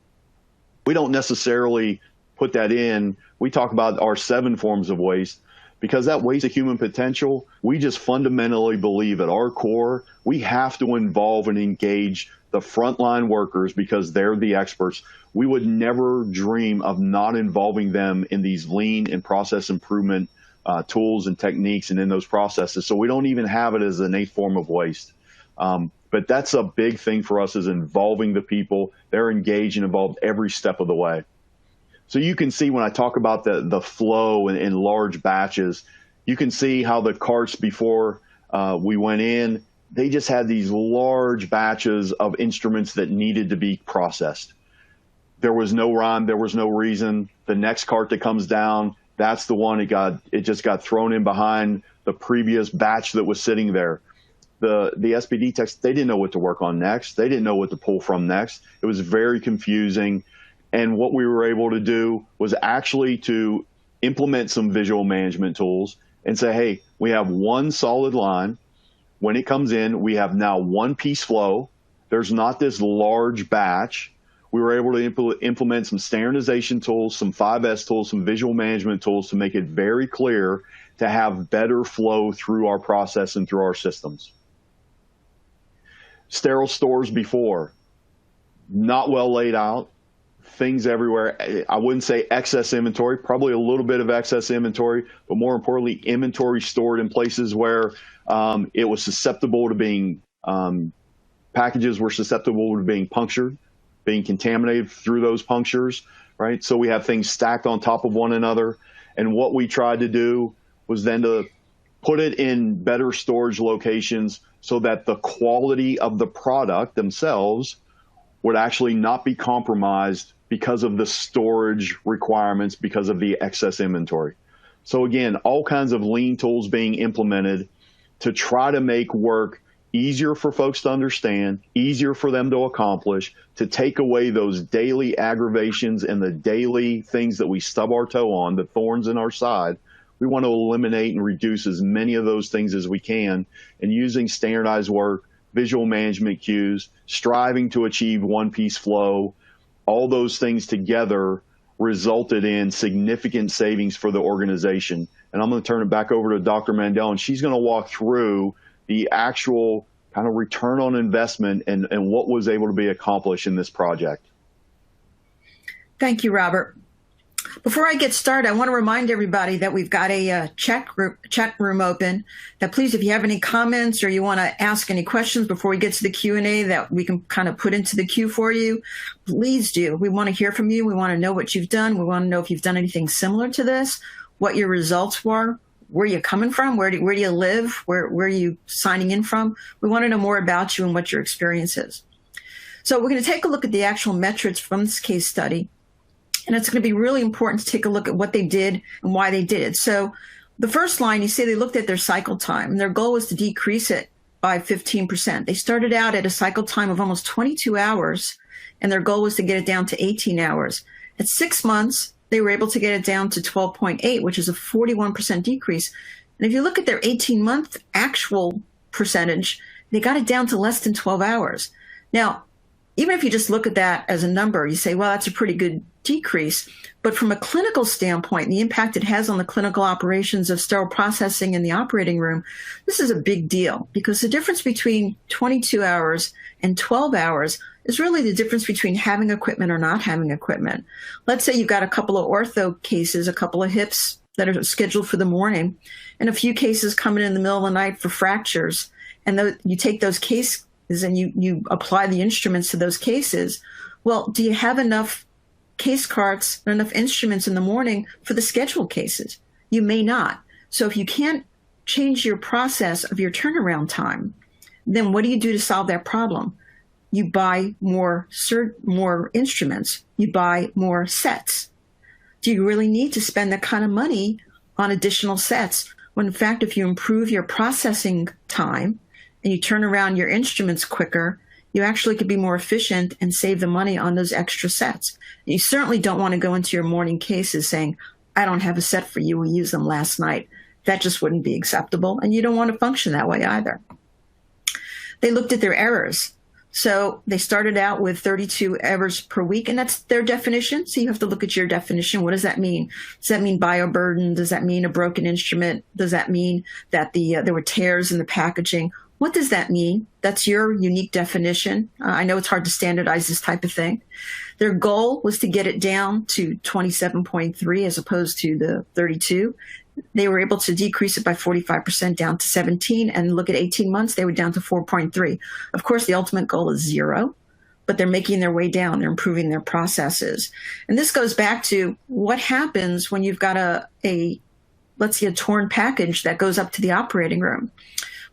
We don't necessarily put that in. We talk about our 7 forms of waste. because that waste of human potential, we just fundamentally believe at our core, we have to involve and engage the frontline workers because they're the experts. We would never dream of not involving them in these lean and process improvement tools and techniques and in those processes. So we don't even have it as an innate form of waste. But that's a big thing for us, is involving the people. They're engaged and involved every step of the way. So you can see when I talk about the flow in large batches, you can see how the carts before we went in, they just had these large batches of instruments that needed to be processed. There was no rhyme, there was no reason. The next cart that comes down, that's the one it just got thrown in behind the previous batch that was sitting there. The SPD techs, they didn't know what to work on next. They didn't know what to pull from next. It was very confusing. And what we were able to do was actually to implement some visual management tools and say, hey, we have one solid line. When it comes in, we have now one piece flow. There's not this large batch. We were able to implement some standardization tools, some 5S tools, some visual management tools to make it very clear to have better flow through our process and through our systems. Sterile stores before, not well laid out, things everywhere. I wouldn't say excess inventory, probably a little bit of excess inventory, but more importantly, inventory stored in places where it was susceptible to being, packages were susceptible to being punctured, being contaminated through those punctures, right? So we have things stacked on top of one another. And what we tried to do was then to put it in better storage locations so that the quality of the product themselves would actually not be compromised because of the storage requirements, because of the excess inventory. So again, all kinds of lean tools being implemented to try to make work easier for folks to understand, easier for them to accomplish, to take away those daily aggravations and the daily things that we stub our toe on, the thorns in our side. We want to eliminate and reduce as many of those things as we can, and using standardized work, visual management cues, striving to achieve one-piece flow, all those things together resulted in significant savings for the organization. And I'm going to turn it back over to Dr. Mandel, and she's going to walk through the actual kind of return on investment and what was able to be accomplished in this project. Thank you, Robert. Before I get started, I want to remind everybody that we've got a chat room open, that please, if you have any comments or you want to ask any questions before we get to the Q&A that we can kind of put into the queue for you, please do. We want to hear from you. We want to know what you've done. We want to know if you've done anything similar to this, what your results were, where you're coming from, where do you live, where are you signing in from. We want to know more about you and what your experience is. So we're going to take a look at the actual metrics from this case study. And it's going to be really important to take a look at what they did and why they did it. So the first line, you see they looked at their cycle time, and their goal was to decrease it by 15%. They started out at a cycle time of almost 22 hours, and their goal was to get it down to 18 hours. At 6 months, they were able to get it down to 12.8, which is a 41% decrease. And if you look at their 18-month actual percentage, they got it down to less than 12 hours. Now, even if you just look at that as a number, you say, well, that's a pretty good decrease. But from a clinical standpoint, the impact it has on the clinical operations of sterile processing in the operating room, this is a big deal, because the difference between 22 hours and 12 hours is really the difference between having equipment or not having equipment. Let's say you've got a couple of ortho cases, a couple of hips that are scheduled for the morning, and a few cases coming in the middle of the night for fractures. And you take those cases and you apply the instruments to those cases. Well, do you have enough case carts or enough instruments in the morning for the scheduled cases? You may not. So if you can't change your process of your turnaround time, then what do you do to solve that problem? You buy more instruments. You buy more sets. Do you really need to spend that kind of money on additional sets when, in fact, if you improve your processing time and you turn around your instruments quicker, you actually could be more efficient and save the money on those extra sets? You certainly don't want to go into your morning cases saying, I don't have a set for you, we used them last night. That just wouldn't be acceptable, and you don't want to function that way either. They looked at their errors. So they started out with 32 errors per week, and that's their definition. So you have to look at your definition. What does that mean? Does that mean bioburden? Does that mean a broken instrument? Does that mean that there were tears in the packaging? What does that mean? That's your unique definition. I know it's hard to standardize this type of thing. Their goal was to get it down to 27.3 as opposed to the 32. They were able to decrease it by 45% down to 17, and look at 18 months, they were down to 4.3. Of course, the ultimate goal is 0, but they're making their way down. They're improving their processes. And this goes back to what happens when you've got let's say a torn package that goes up to the operating room.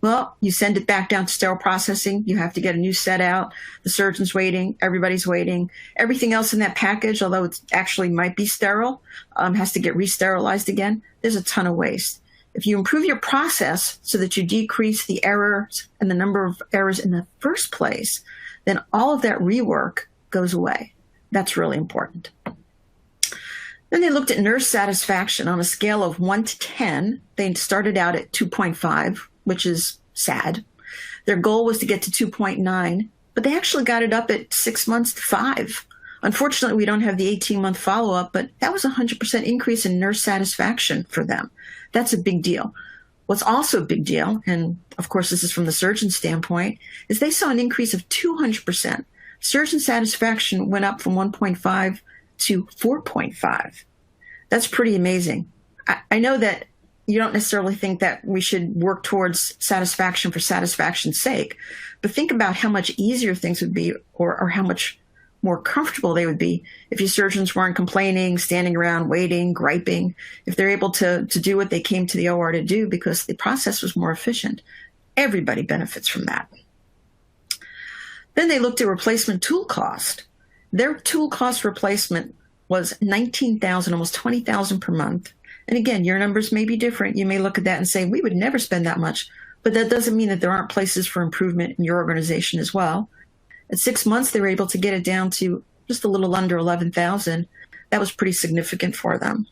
Well, you send it back down to sterile processing. You have to get a new set out. The surgeon's waiting. Everybody's waiting. Everything else in that package, although it actually might be sterile, has to get re-sterilized again. There's a ton of waste. If you improve your process so that you decrease the errors and the number of errors in the first place, then all of that rework goes away. That's really important. Then they looked at nurse satisfaction on a scale of 1 to 10. They started out at 2.5. which is sad. Their goal was to get to 2.9, but they actually got it up at 6 months to 5. Unfortunately, we don't have the 18-month follow-up, but that was a 100% increase in nurse satisfaction for them. That's a big deal. What's also a big deal, and of course this is from the surgeon standpoint, is they saw an increase of 200%. Surgeon satisfaction went up from 1.5 to 4.5. That's pretty amazing. I know that you don't necessarily think that we should work towards satisfaction for satisfaction's sake, but think about how much easier things would be, or how much more comfortable they would be if your surgeons weren't complaining, standing around, waiting, griping, if they're able to do what they came to the OR to do because the process was more efficient. Everybody benefits from that. Then they looked at replacement tool cost. Their tool cost replacement was $19,000, almost $20,000 per month. And again, your numbers may be different. You may look at that and say, we would never spend that much, but that doesn't mean that there aren't places for improvement in your organization as well. At 6 months, they were able to get it down to just a little under $11,000. That was pretty significant for them.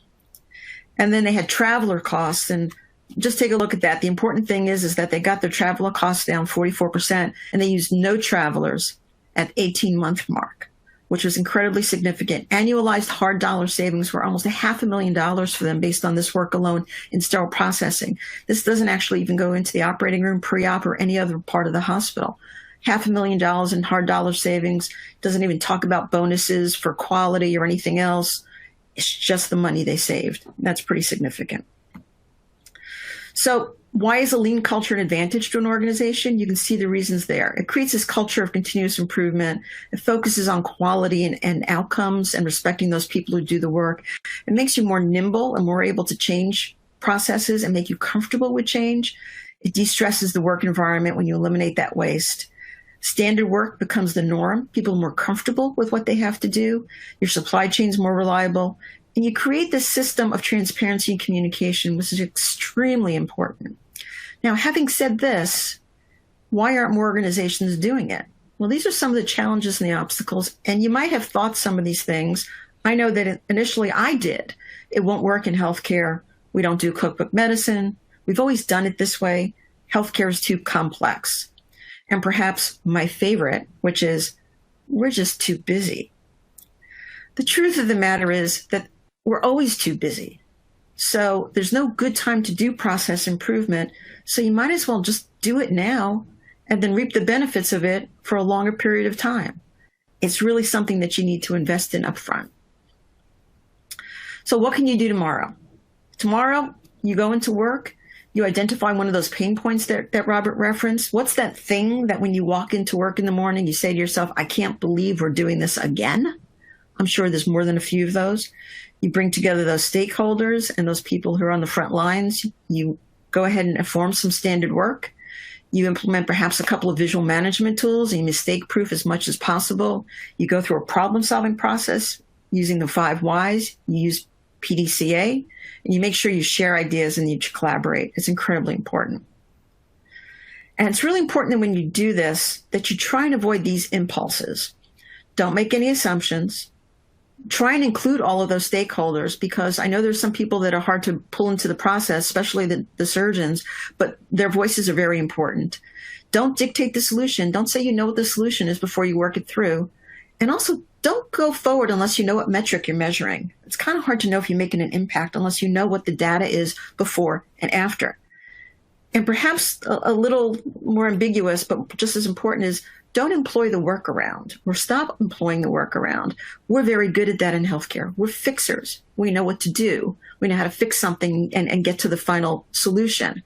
And then they had traveler costs, and just take a look at that. The important thing is that they got their traveler costs down 44%, and they used no travelers at 18-month mark, which was incredibly significant. Annualized hard dollar savings were almost $500,000 for them based on this work alone in sterile processing. This doesn't actually even go into the operating room, pre-op, or any other part of the hospital. $500,000 in hard dollar savings. Doesn't even talk about bonuses for quality or anything else. It's just the money they saved. That's pretty significant. So why is a lean culture an advantage to an organization? You can see the reasons there. It creates this culture of continuous improvement. It focuses on quality and outcomes and respecting those people who do the work. It makes you more nimble and more able to change processes and make you comfortable with change. It de-stresses the work environment when you eliminate that waste. Standard work becomes the norm. People are more comfortable with what they have to do. Your supply chain is more reliable. And you create this system of transparency and communication, which is extremely important. Now, having said this, why aren't more organizations doing it? Well, these are some of the challenges and the obstacles, and you might have thought some of these things. I know that initially I did. It won't work in healthcare. We don't do cookbook medicine. We've always done it this way. Healthcare is too complex. And perhaps my favorite, which is we're just too busy. The truth of the matter is that we're always too busy. So there's no good time to do process improvement. So you might as well just do it now and then reap the benefits of it for a longer period of time. It's really something that you need to invest in upfront. So what can you do tomorrow? Tomorrow, you go into work, you identify one of those pain points that Robert referenced. What's that thing that when you walk into work in the morning, you say to yourself, I can't believe we're doing this again? I'm sure there's more than a few of those. You bring together those stakeholders and those people who are on the front lines. You go ahead and inform some standard work. You implement perhaps a couple of visual management tools, and you mistake-proof as much as possible. You go through a problem-solving process using the 5 whys. You use PDCA, and you make sure you share ideas and you collaborate. It's incredibly important. And it's really important that when you do this, that you try and avoid these impulses. Don't make any assumptions. try and include all of those stakeholders, because I know there's some people that are hard to pull into the process, especially the surgeons, but their voices are very important. Don't dictate the solution. Don't say you know what the solution is before you work it through. And also, don't go forward unless you know what metric you're measuring. It's kind of hard to know if you're making an impact unless you know what the data is before and after. And perhaps a little more ambiguous, but just as important, is don't employ the workaround, or stop employing the workaround. We're very good at that in healthcare. We're fixers. We know what to do. We know how to fix something and get to the final solution.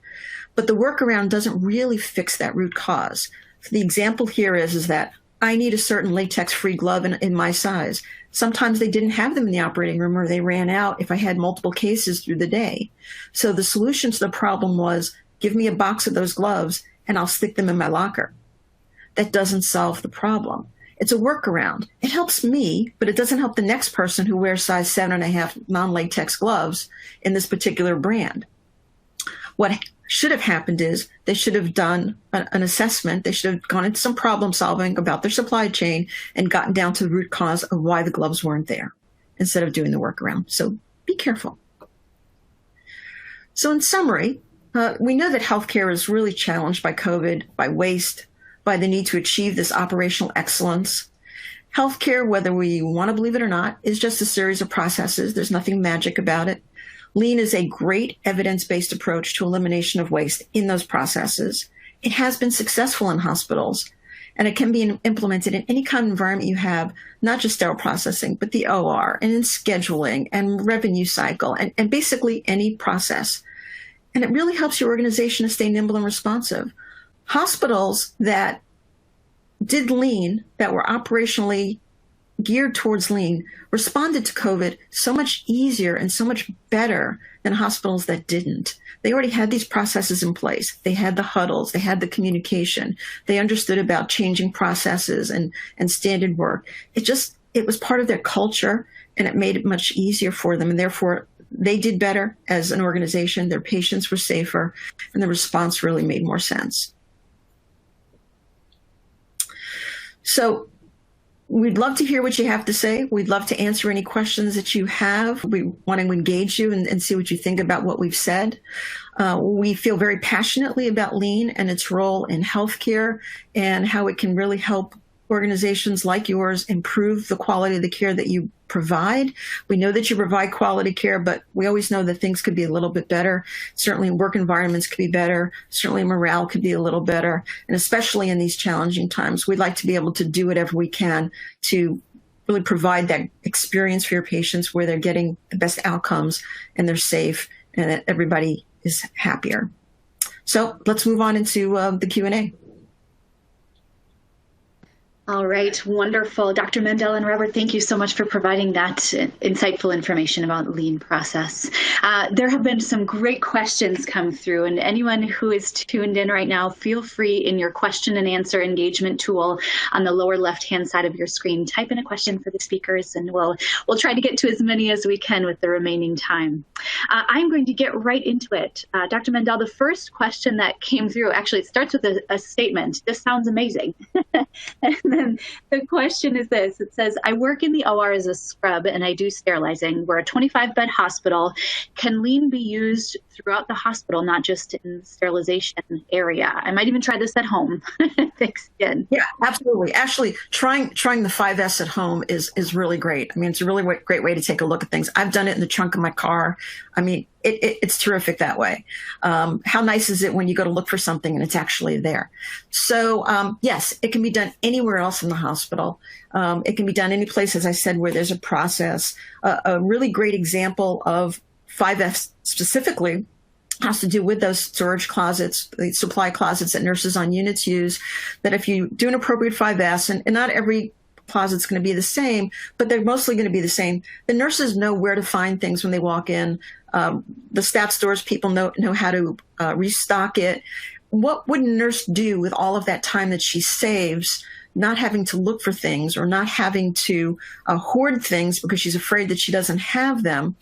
But the workaround doesn't really fix that root cause. The example here is that I need a certain latex-free glove in my size. Sometimes they didn't have them in the operating room, or they ran out if I had multiple cases through the day. So the solution to the problem was, give me a box of those gloves and I'll stick them in my locker. That doesn't solve the problem. It's a workaround. It helps me, but it doesn't help the next person who wears size 7.5 non-latex gloves in this particular brand. What should have happened is they should have done an assessment. They should have gone into some problem solving about their supply chain and gotten down to the root cause of why the gloves weren't there instead of doing the workaround. So be careful. So in summary, we know that healthcare is really challenged by COVID, by waste, by the need to achieve this operational excellence. Healthcare, whether we want to believe it or not, is just a series of processes. There's nothing magic about it. Lean is a great evidence-based approach to elimination of waste in those processes. It has been successful in hospitals, and it can be implemented in any kind of environment you have, not just sterile processing, but the OR, and in scheduling and revenue cycle, and basically any process. And it really helps your organization to stay nimble and responsive. Hospitals that did Lean, that were operationally geared towards Lean, responded to COVID so much easier and so much better than hospitals that didn't. They already had these processes in place. They had the huddles, they had the communication, they understood about changing processes and standard work. It was part of their culture, and it made it much easier for them, and therefore they did better as an organization. Their patients were safer, and the response really made more sense. So we'd love to hear what you have to say. We'd love to answer any questions that you have. We want to engage you and see what you think about what we've said. We feel very passionately about Lean and its role in healthcare and how it can really help organizations like yours improve the quality of the care that you provide. We know that you provide quality care, but we always know that things could be a little bit better. Certainly work environments could be better. Certainly morale could be a little better. And especially in these challenging times, we'd like to be able to do whatever we can to really provide that experience for your patients where they're getting the best outcomes and they're safe and that everybody is happier. So let's move on into the Q&A. All right, wonderful. Dr. Mendel and Robert, thank you so much for providing that insightful information about Lean process. There have been some great questions come through, and anyone who is tuned in right now, feel free in your question and answer engagement tool on the lower left-hand side of your screen, type in a question for the speakers, and we'll try to get to as many as we can with the remaining time. I'm going to get right into it. Dr. Mendel, the first question that came through, actually it starts with a statement. This sounds amazing. And the question is this. It says, I work in the OR as a scrub and I do sterilizing. We're a 25-bed hospital. Can Lean be used throughout the hospital, not just in the sterilization area? I might even try this at home. Thanks again. Yeah, absolutely. Actually, trying the 5S at home is really great. I mean, it's a really great way to take a look at things. I've done it in the trunk of my car. I mean, it's terrific that way. How nice is it when you go to look for something and it's actually there? So yes, it can be done anywhere else in the hospital. It can be done any place, as I said, where there's a process. A really great example of 5F specifically has to do with those storage closets, the supply closets that nurses on units use, that if you do an appropriate 5S, and not every closet's going to be the same, but they're mostly going to be the same. The nurses know where to find things when they walk in. The stat stores people know how to restock it. What would a nurse do with all of that time that she saves, not having to look for things or not having to hoard things because she's afraid that she doesn't have them?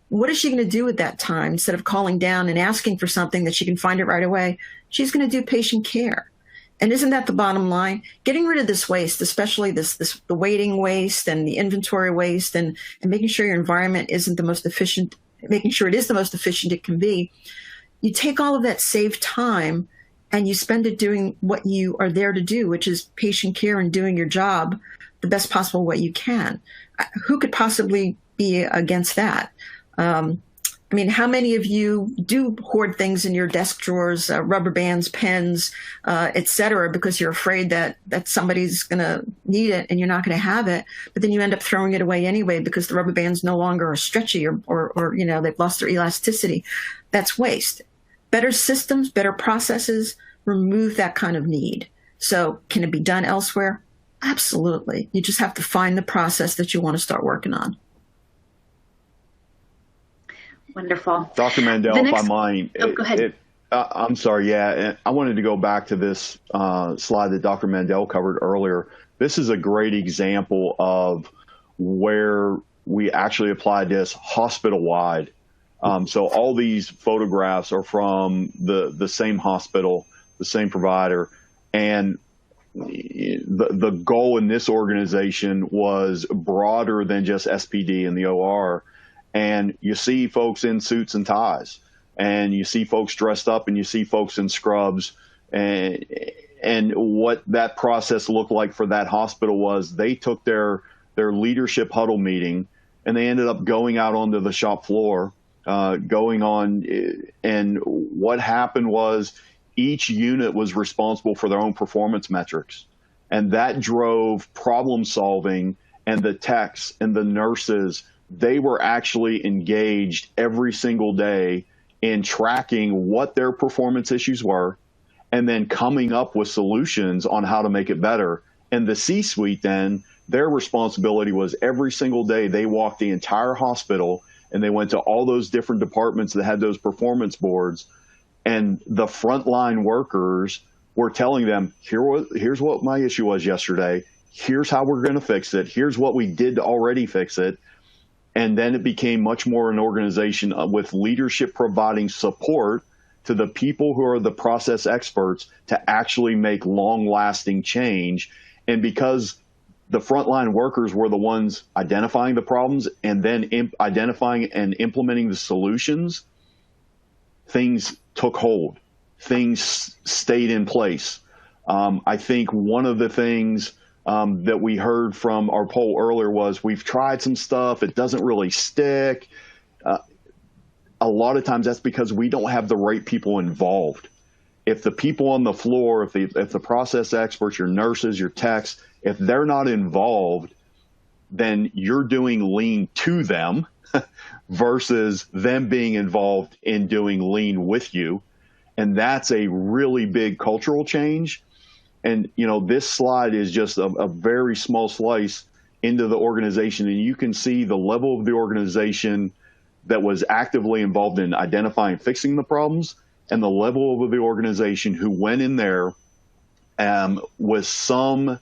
What is she going to do with that time? Instead of calling down and asking for something that she can find it right away, she's going to do patient care. And isn't that the bottom line? Getting rid of this waste, especially the waiting waste and the inventory waste, and making sure your environment isn't the most efficient, making sure it is the most efficient it can be. You take all of that saved time and you spend it doing what you are there to do, which is patient care and doing your job the best possible way you can. Who could possibly be against that? I mean, how many of you do hoard things in your desk drawers, rubber bands, pens, et cetera, because you're afraid that somebody's going to need it and you're not going to have it, but then you end up throwing it away anyway because the rubber bands no longer are stretchy or you know, they've lost their elasticity. That's waste. Better systems, better processes remove that kind of need. So can it be done elsewhere? Absolutely. You just have to find the process that you want to start working on. Wonderful. Dr. Mandel, if I might. Go ahead. I'm sorry. Yeah, I wanted to go back to this slide that Dr. Mandel covered earlier. This is a great example of where we actually applied this hospital-wide. So all these photographs are from the same hospital, the same provider, and the goal in this organization was broader than just SPD and the OR. And you see folks in suits and ties, and you see folks dressed up, and you see folks in scrubs. And what that process looked like for that hospital was they took their leadership huddle meeting, and they ended up going out onto the shop floor, going on. And what happened was each unit was responsible for their own performance metrics. And that drove problem solving, and the techs and the nurses, they were actually engaged every single day in tracking what their performance issues were and then coming up with solutions on how to make it better. And the C-suite then, their responsibility was every single day they walked the entire hospital and they went to all those different departments that had those performance boards, and the frontline workers were telling them, here's what my issue was yesterday, here's how we're going to fix it, here's what we did to already fix it. And then it became much more an organization with leadership providing support to the people who are the process experts to actually make long-lasting change. And because the frontline workers were the ones identifying the problems and then identifying and implementing the solutions, things took hold. Things stayed in place. I think one of the things that we heard from our poll earlier was we've tried some stuff, it doesn't really stick. A lot of times that's because we don't have the right people involved. If the people on the floor, if the process experts, your nurses, your techs, if they're not involved, then you're doing lean to them versus them being involved in doing lean with you. And that's a really big cultural change. And, you know, this slide is just a very small slice into the organization. And you can see the level of the organization that was actively involved in identifying and fixing the problems, and the level of the organization who went in there with some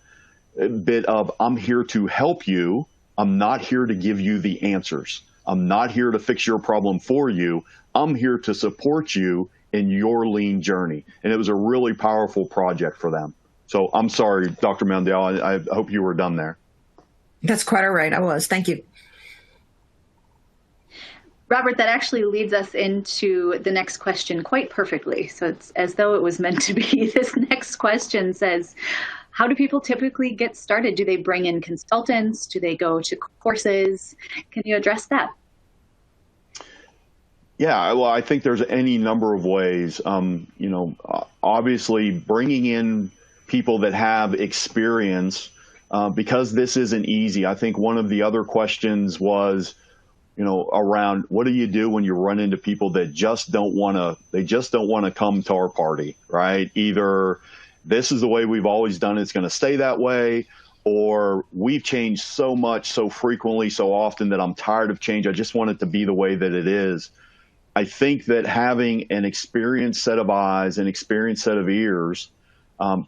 bit of, I'm here to help you. I'm not here to give you the answers. I'm not here to fix your problem for you. I'm here to support you in your lean journey. And it was a really powerful project for them. So I'm sorry, Dr. Mandel, I hope you were done there. That's quite all right. I was. Thank you. Robert, that actually leads us into the next question quite perfectly. So it's as though it was meant to be. This next question says, how do people typically get started? Do they bring in consultants? Do they go to courses? Can you address that? Yeah, well, I think there's any number of ways. Obviously bringing in people that have experience, because this isn't easy. I think one of the other questions was, around what do you do when you run into people that just don't want to come to our party, right? Either this is the way we've always done it, it's going to stay that way, or we've changed so much, so frequently, so often that I'm tired of change. I just want it to be the way that it is. I think that having an experienced set of eyes, an experienced set of ears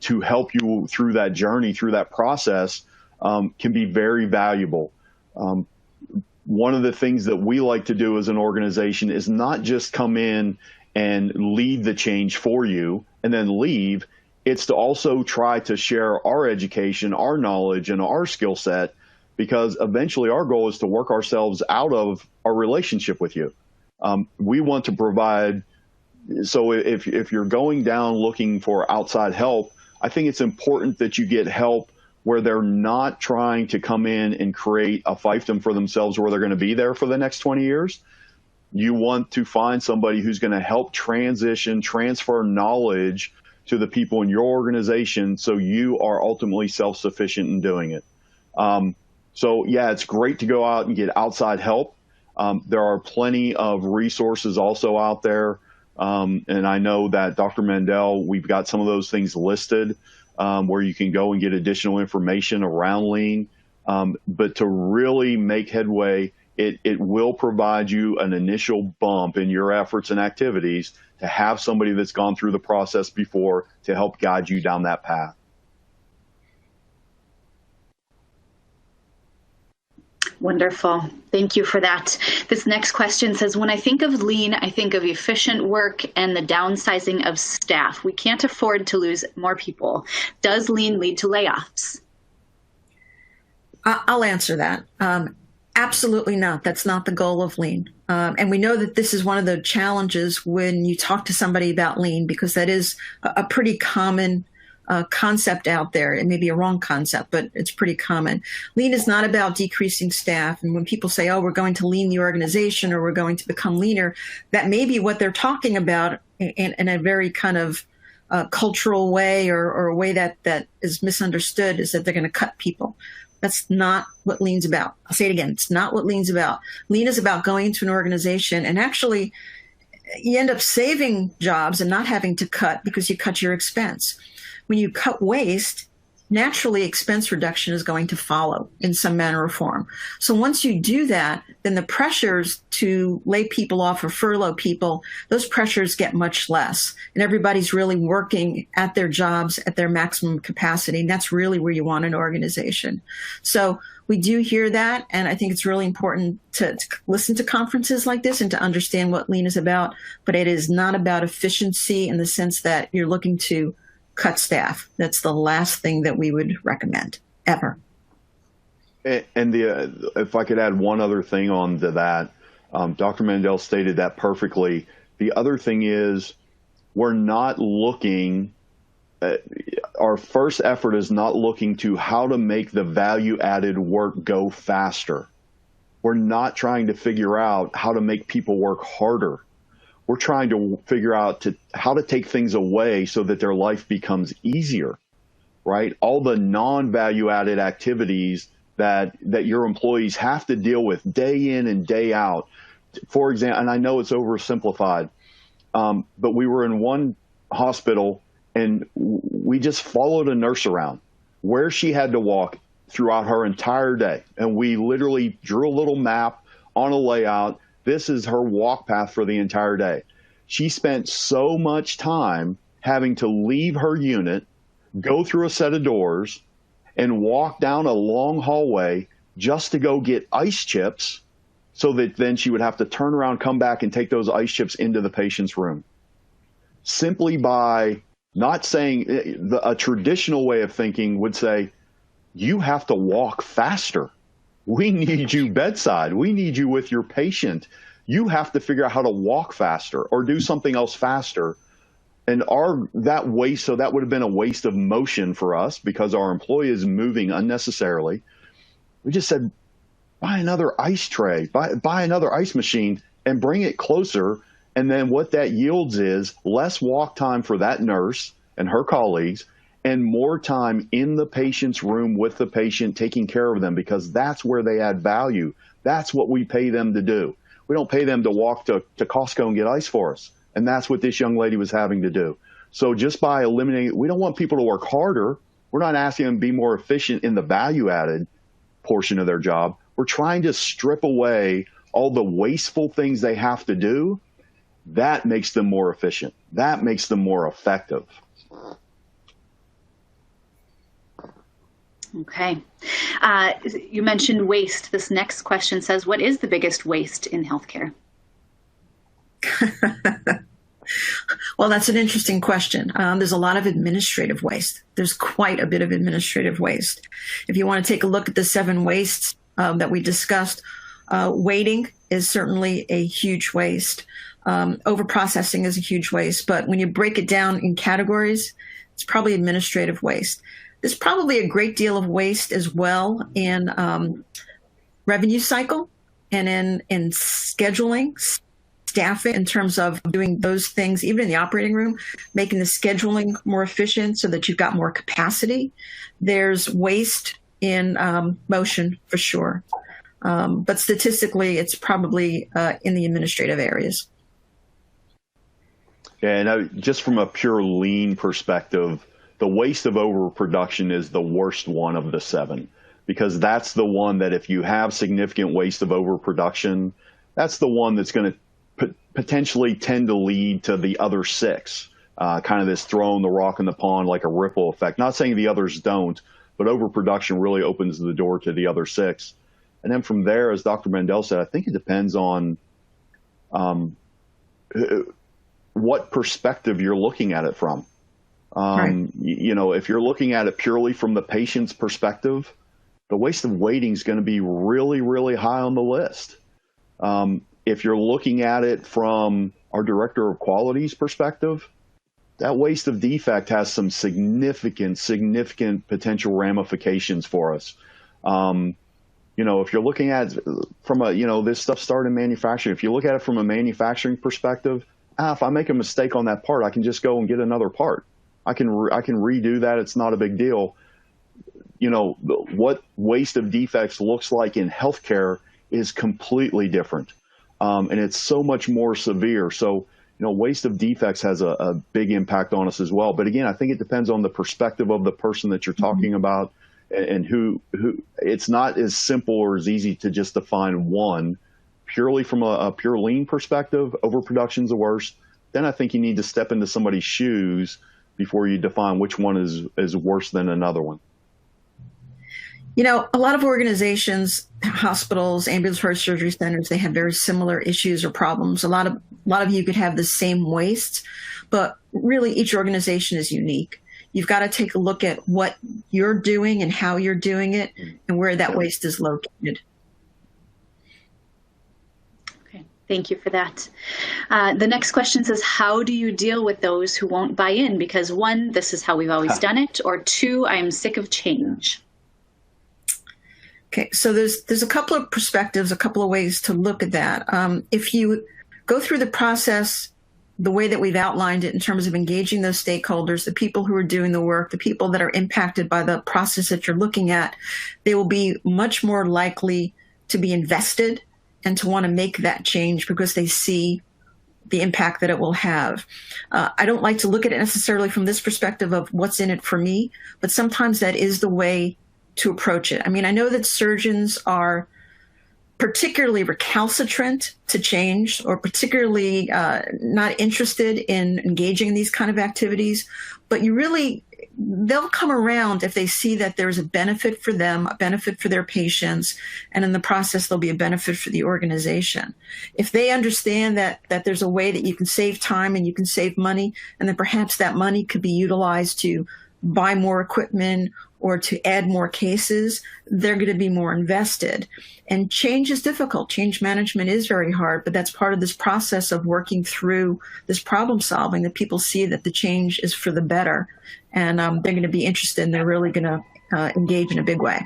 to help you through that journey, through that process, can be very valuable. One of the things that we like to do as an organization is not just come in and lead the change for you and then leave. it's to also try to share our education, our knowledge, and our skill set, because eventually our goal is to work ourselves out of our relationship with you. We want to provide, so if you're going down looking for outside help, I think it's important that you get help where they're not trying to come in and create a fiefdom for themselves where they're going to be there for the next 20 years. You want to find somebody who's going to help transfer knowledge to the people in your organization so you are ultimately self-sufficient in doing it. So yeah, it's great to go out and get outside help. There are plenty of resources also out there. And I know that Dr. Mandel, we've got some of those things listed where you can go and get additional information around lean. But to really make headway, it will provide you an initial bump in your efforts and activities to have somebody that's gone through the process before to help guide you down that path. Wonderful. Thank you for that. This next question says, when I think of lean, I think of efficient work and the downsizing of staff. We can't afford to lose more people. Does lean lead to layoffs? I'll answer that. Absolutely not. That's not the goal of lean. And we know that this is one of the challenges when you talk to somebody about lean, because that is a pretty common concept out there. It may be a wrong concept, but it's pretty common. Lean is not about decreasing staff. And when people say, oh, we're going to lean the organization or we're going to become leaner, that may be what they're talking about in a very kind of cultural way or a way that is misunderstood, is that they're going to cut people. That's not what lean's about. I'll say it again. It's not what lean's about. Lean is about going into an organization and actually you end up saving jobs and not having to cut because you cut your expense. When you cut waste, naturally expense reduction is going to follow in some manner or form. So once you do that, then the pressures to lay people off or furlough people, those pressures get much less. And everybody's really working at their jobs at their maximum capacity. And that's really where you want an organization. So we do hear that. And I think it's really important to listen to conferences like this and to understand what lean is about. But it is not about efficiency in the sense that you're looking to cut staff. That's the last thing that we would recommend, ever. And if I could add one other thing on to that, Dr. Mandel stated that perfectly. The other thing is we're not looking, our first effort is not looking to how to make the value-added work go faster. We're not trying to figure out how to make people work harder. We're trying to figure out how to take things away so that their life becomes easier, right? All the non-value-added activities that your employees have to deal with day in and day out. For example, and I know it's oversimplified, but we were in one hospital and we just followed a nurse around where she had to walk throughout her entire day. And we literally drew a little map on a layout. This is her walk path for the entire day. She spent so much time having to leave her unit, go through a set of doors, and walk down a long hallway just to go get ice chips so that then she would have to turn around, come back, and take those ice chips into the patient's room. Simply by not saying, a traditional way of thinking would say, you have to walk faster. We need you bedside. We need you with your patient. You have to figure out how to walk faster or do something else faster. And that would have been a waste of motion for us because our employee is moving unnecessarily. We just said, buy another ice tray, buy another ice machine and bring it closer. And then what that yields is less walk time for that nurse and her colleagues, and more time in the patient's room with the patient, taking care of them, because that's where they add value. That's what we pay them to do. We don't pay them to walk to Costco and get ice for us. And that's what this young lady was having to do. So just by eliminating, we don't want people to work harder. We're not asking them to be more efficient in the value-added portion of their job. We're trying to strip away all the wasteful things they have to do. That makes them more efficient. That makes them more effective. Okay. You mentioned waste. This next question says, what is the biggest waste in healthcare? Well, that's an interesting question. There's a lot of administrative waste. There's quite a bit of administrative waste. If you want to take a look at the 7 wastes that we discussed, waiting is certainly a huge waste. Overprocessing is a huge waste. But when you break it down in categories, it's probably administrative waste. There's probably a great deal of waste as well in revenue cycle and in scheduling, staffing, in terms of doing those things, even in the operating room, making the scheduling more efficient so that you've got more capacity. There's waste in motion for sure. But statistically, it's probably in the administrative areas. Yeah, and just from a pure lean perspective, the waste of overproduction is the worst one of the 7, because that's the one that if you have significant waste of overproduction, that's the one that's going to potentially tend to lead to the other 6, kind of this throwing the rock in the pond like a ripple effect. Not saying the others don't, but overproduction really opens the door to the other 6. And then from there, as Dr. Mandel said, I think it depends on what perspective you're looking at it from. Right. You know, if you're looking at it purely from the patient's perspective, the waste of waiting is going to be really, really high on the list. If you're looking at it from our director of quality's perspective, that waste of defect has some significant potential ramifications for us. You know, if you're looking at it from a, you know, this stuff started in manufacturing. If you look at it from a manufacturing perspective, if I make a mistake on that part, I can just go and get another part. I can redo that. It's not a big deal. You know, what waste of defects looks like in healthcare is completely different. And it's so much more severe. So, you know, waste of defects has a big impact on us as well. But again, I think it depends on the perspective of the person that you're talking about, and who it's not as simple or as easy to just define one. Purely from a pure lean perspective, overproduction is the worst. Then I think you need to step into somebody's shoes before you define which one is worse than another one. You know, a lot of organizations, hospitals, ambulatory surgery centers, they have very similar issues or problems. A lot of you could have the same wastes, but really each organization is unique. You've got to take a look at what you're doing and how you're doing it and where that waste is located. Okay, thank you for that. The next question says, how do you deal with those who won't buy in? Because 1, this is how we've always done it, or 2, I am sick of change. Okay, so there's a couple of perspectives, a couple of ways to look at that. If you go through the process the way that we've outlined it in terms of engaging those stakeholders, the people who are doing the work, the people that are impacted by the process that you're looking at, they will be much more likely to be invested and to want to make that change because they see the impact that it will have. I don't like to look at it necessarily from this perspective of what's in it for me, but sometimes that is the way to approach it. I mean, I know that surgeons are particularly recalcitrant to change or particularly not interested in engaging in these kind of activities, but they'll come around if they see that there's a benefit for them, a benefit for their patients, and in the process, there'll be a benefit for the organization. If they understand that there's a way that you can save time and you can save money, and that perhaps that money could be utilized to buy more equipment or to add more cases, they're going to be more invested. And change is difficult. Change management is very hard, but that's part of this process of working through this problem solving, that people see that the change is for the better. And they're going to be interested and they're really going to engage in a big way.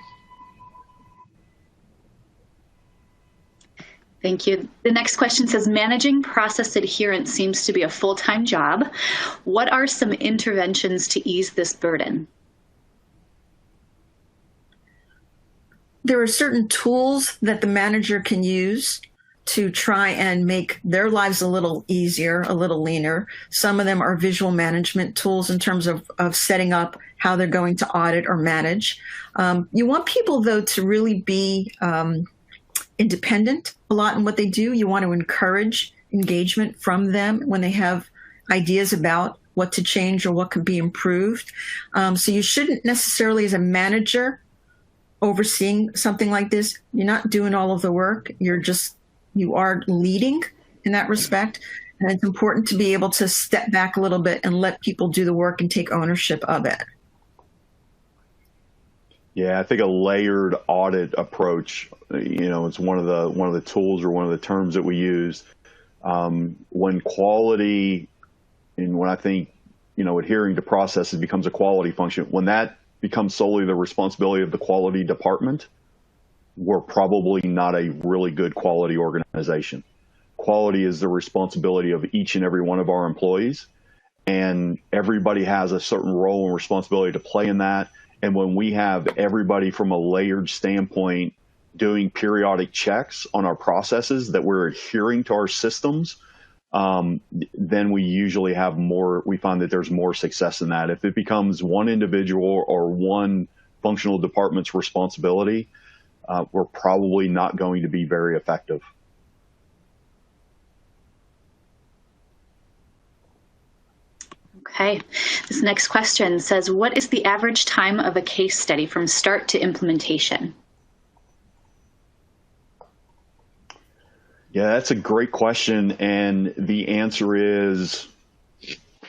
Thank you. The next question says, managing process adherence seems to be a full-time job. What are some interventions to ease this burden? There are certain tools that the manager can use to try and make their lives a little easier, a little leaner. Some of them are visual management tools in terms of setting up how they're going to audit or manage. You want people, though, to really be independent a lot in what they do. You want to encourage engagement from them when they have ideas about what to change or what could be improved. So you shouldn't necessarily, as a manager, overseeing something like this, you're not doing all of the work. You are leading in that respect. And it's important to be able to step back a little bit and let people do the work and take ownership of it. Yeah, I think a layered audit approach, it's one of the tools or one of the terms that we use. When quality and when I think, adhering to processes becomes a quality function, when that becomes solely the responsibility of the quality department, we're probably not a really good quality organization. Quality is the responsibility of each and every one of our employees, and everybody has a certain role and responsibility to play in that. And when we have everybody from a layered standpoint doing periodic checks on our processes, that we're adhering to our systems, then we usually have more, we find that there's more success in that. If it becomes one individual or one functional department's responsibility, we're probably not going to be very effective. Okay, this next question says, what is the average time of a case study from start to implementation? Yeah, that's a great question. And the answer is,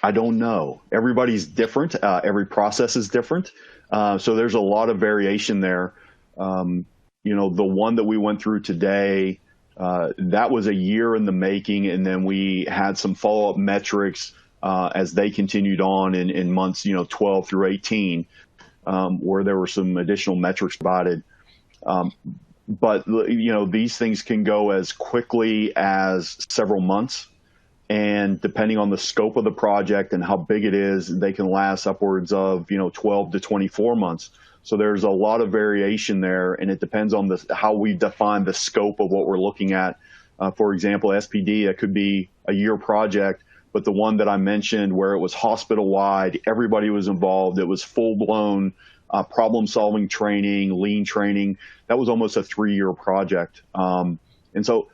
I don't know. Everybody's different. Every process is different. So there's a lot of variation there. The one that we went through today, that was a year in the making. And then we had some follow-up metrics as they continued on in months, 12 through 18, where there were some additional metrics provided. But these things can go as quickly as several months. And depending on the scope of the project and how big it is, they can last upwards of, 12 to 24 months. So there's a lot of variation there, and it depends on how we define the scope of what we're looking at. For example, SPD, it could be a year project, but the one that I mentioned where it was hospital-wide, everybody was involved, it was full-blown problem-solving training, lean training, that was almost a 3-year project. And so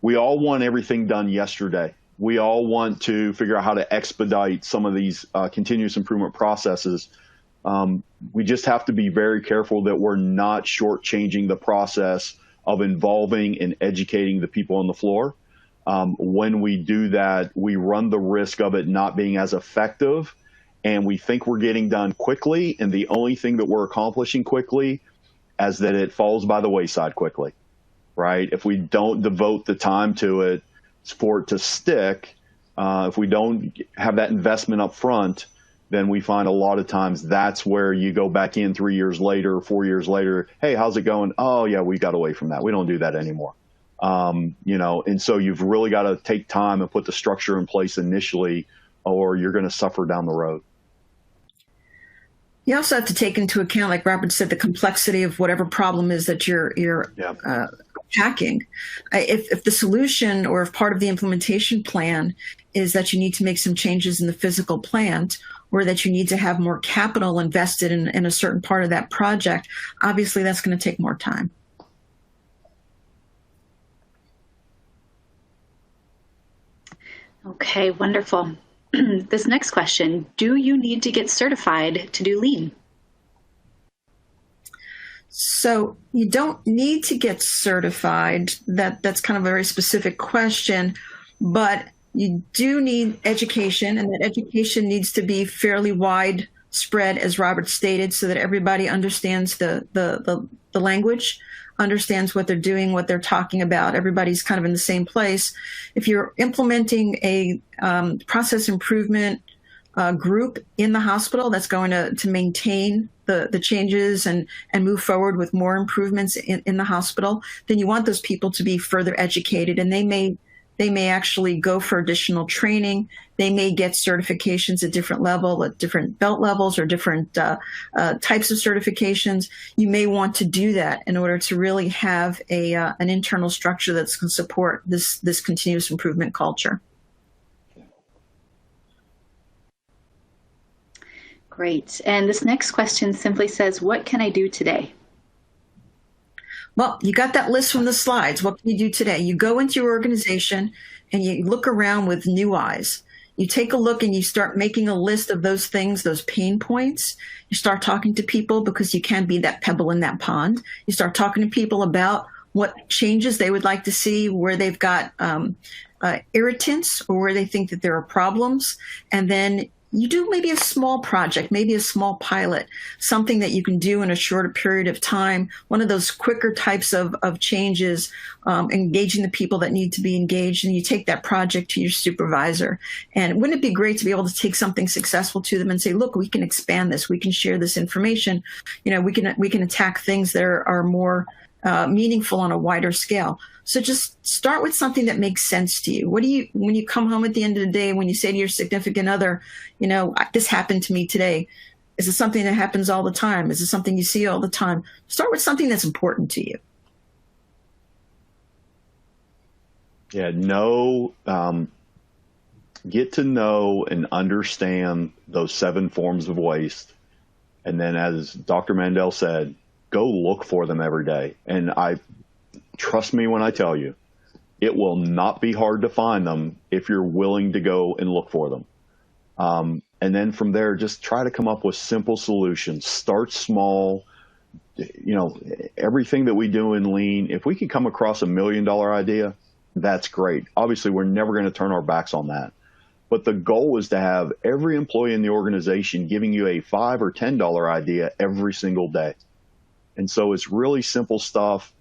we all want everything done yesterday. We all want to figure out how to expedite some of these continuous improvement processes. We just have to be very careful that we're not shortchanging the process of involving and educating the people on the floor. When we do that, we run the risk of it not being as effective, and we think we're getting done quickly, and the only thing that we're accomplishing quickly is that it falls by the wayside quickly, right? If we don't devote the time to it for it to stick, if we don't have that investment up front, then we find a lot of times that's where you go back in 3 years later, 4 years later, hey, how's it going? Oh, yeah, we got away from that. We don't do that anymore. And so you've really got to take time and put the structure in place initially, or you're going to suffer down the road. You also have to take into account, like Robert said, the complexity of whatever problem is that you're attacking. If the solution or if part of the implementation plan is that you need to make some changes in the physical plant, or that you need to have more capital invested in a certain part of that project, obviously that's going to take more time. Okay, wonderful. This next question, do you need to get certified to do lean? So you don't need to get certified. That's kind of a very specific question, but you do need education, and that education needs to be fairly widespread, as Robert stated, so that everybody understands the language, understands what they're doing, what they're talking about. Everybody's kind of in the same place. If you're implementing a process improvement group in the hospital that's going to maintain the changes and move forward with more improvements in the hospital, then you want those people to be further educated, and they may actually go for additional training. They may get certifications at different level, at different belt levels, or different types of certifications. You may want to do that in order to really have an internal structure that's going to support this continuous improvement culture. Great. And this next question simply says, what can I do today? Well, you got that list from the slides. What can you do today? You go into your organization and you look around with new eyes. You take a look and you start making a list of those things, those pain points. You start talking to people, because you can be that pebble in that pond. You start talking to people about what changes they would like to see, where they've got irritants or where they think that there are problems, and then you do maybe a small project, maybe a small pilot, something that you can do in a shorter period of time, one of those quicker types of changes, engaging the people that need to be engaged, and you take that project to your supervisor. And wouldn't it be great to be able to take something successful to them and say, look, we can expand this, we can share this information, we can attack things that are more meaningful on a wider scale. So just start with something that makes sense to you. What do you, when you come home at the end of the day, when you say to your significant other, this happened to me today, is it something that happens all the time? Is it something you see all the time? Start with something that's important to you. Yeah, get to know and understand those 7 forms of waste. And then, as Dr. Mandel said, go look for them every day. And trust me when I tell you, it will not be hard to find them if you're willing to go and look for them. And then from there, just try to come up with simple solutions. Start small. Everything that we do in Lean, if we can come across $1 million idea, that's great. Obviously, we're never going to turn our backs on that. But the goal is to have every employee in the organization giving you a $5 or $10 idea every single day. And so it's really simple stuff.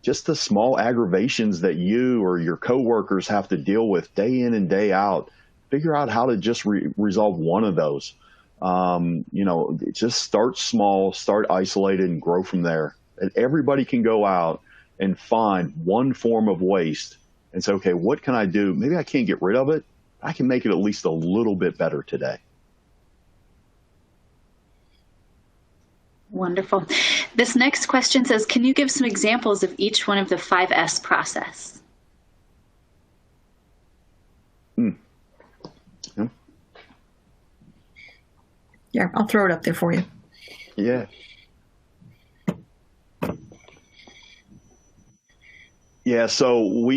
Just the small aggravations that you or your coworkers have to deal with day in and day out. Figure out how to just resolve one of those. Just start small, start isolated, and grow from there. And everybody can go out and find one form of waste and say, okay, what can I do? Maybe I can't get rid of it. I can make it at least a little bit better today. Wonderful. This next question says, can you give some examples of each one of the 5S process? Yeah, I'll throw it up there for you. Yeah. Yeah, so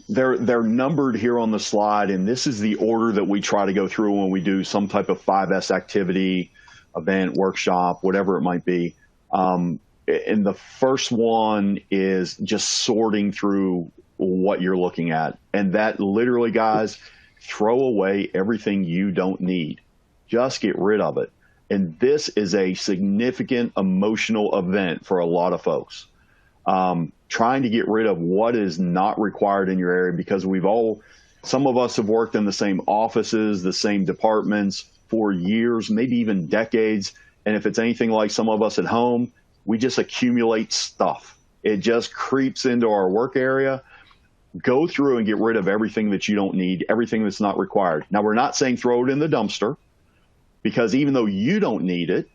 they're numbered here on the slide, and this is the order that we try to go through when we do some type of 5S activity, event, workshop, whatever it might be. And the first one is just sorting through what you're looking at. And that literally, guys, throw away everything you don't need. Just get rid of it. And this is a significant emotional event for a lot of folks. Trying to get rid of what is not required in your area, because some of us have worked in the same offices, the same departments for years, maybe even decades. And if it's anything like some of us at home, we just accumulate stuff. It just creeps into our work area. Go through and get rid of everything that you don't need, everything that's not required. Now, we're not saying throw it in the dumpster, because even though you don't need it,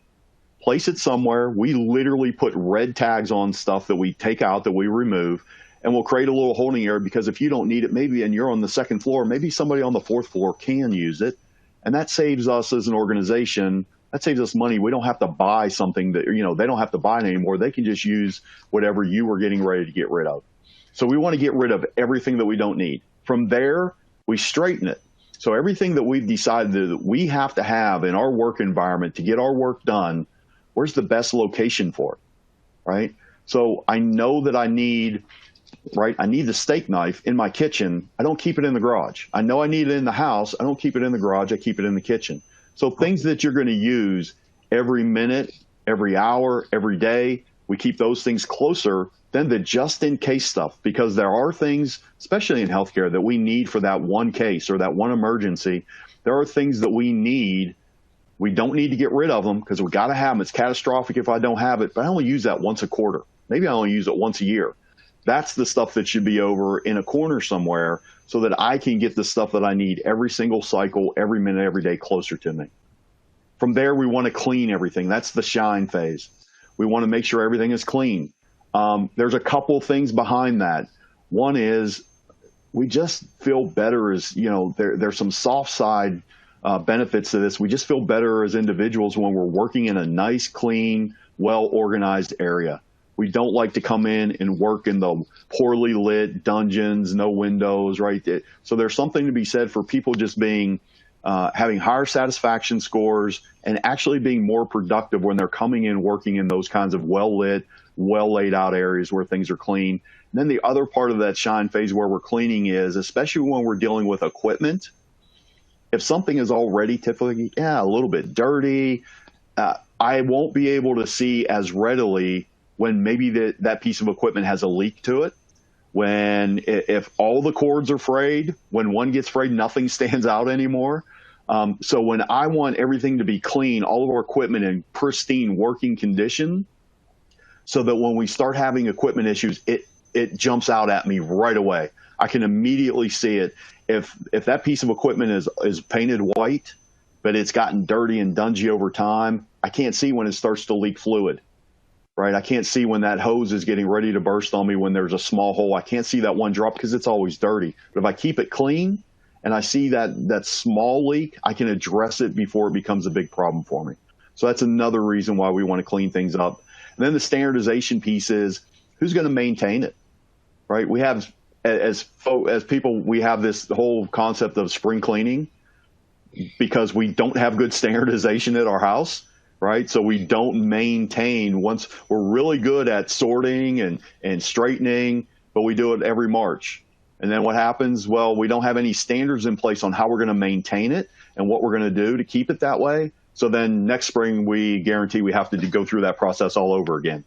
place it somewhere. We literally put red tags on stuff that we take out, that we remove, and we'll create a little holding area, because if you don't need it, maybe, and you're on the 2nd floor, maybe somebody on the 4th floor can use it. And that saves us as an organization, that saves us money. We don't have to buy something that, they don't have to buy it anymore. They can just use whatever you were getting ready to get rid of. So we want to get rid of everything that we don't need. From there, we straighten it. So everything that we've decided that we have to have in our work environment to get our work done, where's the best location for it, right? So I know that I need the steak knife in my kitchen. I don't keep it in the garage. I know I need it in the house. I don't keep it in the garage. I keep it in the kitchen. So things that you're going to use every minute, every hour, every day, we keep those things closer than the just-in-case stuff, because there are things, especially in healthcare, that we need for that one case or that one emergency. There are things that we need. We don't need to get rid of them because we got to have them. It's catastrophic if I don't have it, but I only use that once a quarter. Maybe I only use it once a year. That's the stuff that should be over in a corner somewhere, so that I can get the stuff that I need every single cycle, every minute, every day closer to me. From there, we want to clean everything. That's the shine phase. We want to make sure everything is clean. There's a couple things behind that. One is we just feel better as, there's some soft side benefits to this. We just feel better as individuals when we're working in a nice, clean, well-organized area. We don't like to come in and work in the poorly lit dungeons, no windows, right? So there's something to be said for people just being, having higher satisfaction scores and actually being more productive when they're coming in working in those kinds of well-lit, well laid out areas where things are clean. And then the other part of that shine phase where we're cleaning is, especially when we're dealing with equipment, if something is already typically, a little bit dirty, I won't be able to see as readily when maybe that piece of equipment has a leak to it. If all the cords are frayed, when one gets frayed, nothing stands out anymore. So when I want everything to be clean, all of our equipment in pristine working condition, so that when we start having equipment issues, it jumps out at me right away. I can immediately see it. If that piece of equipment is painted white, but it's gotten dirty and dungy over time, I can't see when it starts to leak fluid, right? I can't see when that hose is getting ready to burst on me when there's a small hole. I can't see that one drop because it's always dirty. But if I keep it clean and I see that small leak, I can address it before it becomes a big problem for me. So that's another reason why we want to clean things up. And then the standardization piece is, who's going to maintain it, right? We have, as people, we have this whole concept of spring cleaning because we don't have good standardization at our house, right? So we don't maintain. Once we're really good at sorting and straightening, but we do it every March. And then what happens? Well, we don't have any standards in place on how we're going to maintain it and what we're going to do to keep it that way. So then next spring, we guarantee we have to go through that process all over again.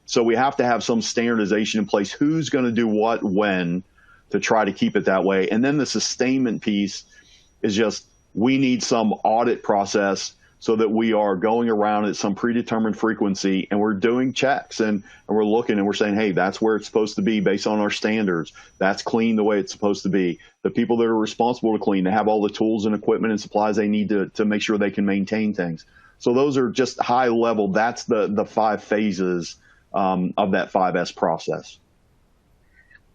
So we have to have some standardization in place. Who's going to do what, when, to try to keep it that way. And then the sustainment piece is just, we need some audit process so that we are going around at some predetermined frequency and we're doing checks and we're looking and we're saying, hey, that's where it's supposed to be based on our standards. That's clean the way it's supposed to be. The people that are responsible to clean, they have all the tools and equipment and supplies they need to make sure they can maintain things. So those are just high level. That's the 5 phases of that 5S process.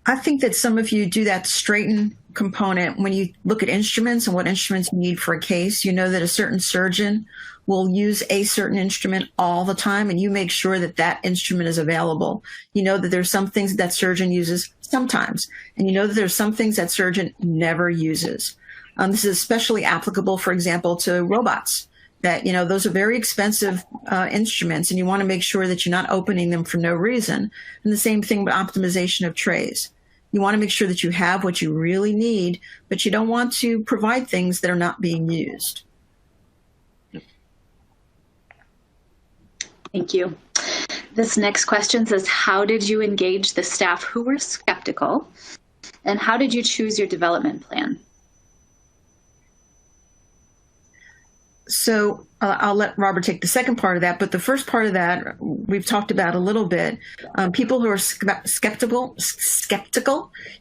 I think that some of you do that straighten component when you look at instruments and what instruments you need for a case. You know that a certain surgeon will use a certain instrument all the time, and you make sure that that instrument is available. You know that there's some things that surgeon uses sometimes, and you know that there's some things that surgeon never uses. This is especially applicable, for example, to robots. That, those are very expensive instruments, and you want to make sure that you're not opening them for no reason. And the same thing with optimization of trays. You want to make sure that you have what you really need, but you don't want to provide things that are not being used. Thank you. This next question says, how did you engage the staff who were skeptical, and how did you choose your development plan? So I'll let Robert take the second part of that, but the first part of that we've talked about a little bit. People who are skeptical,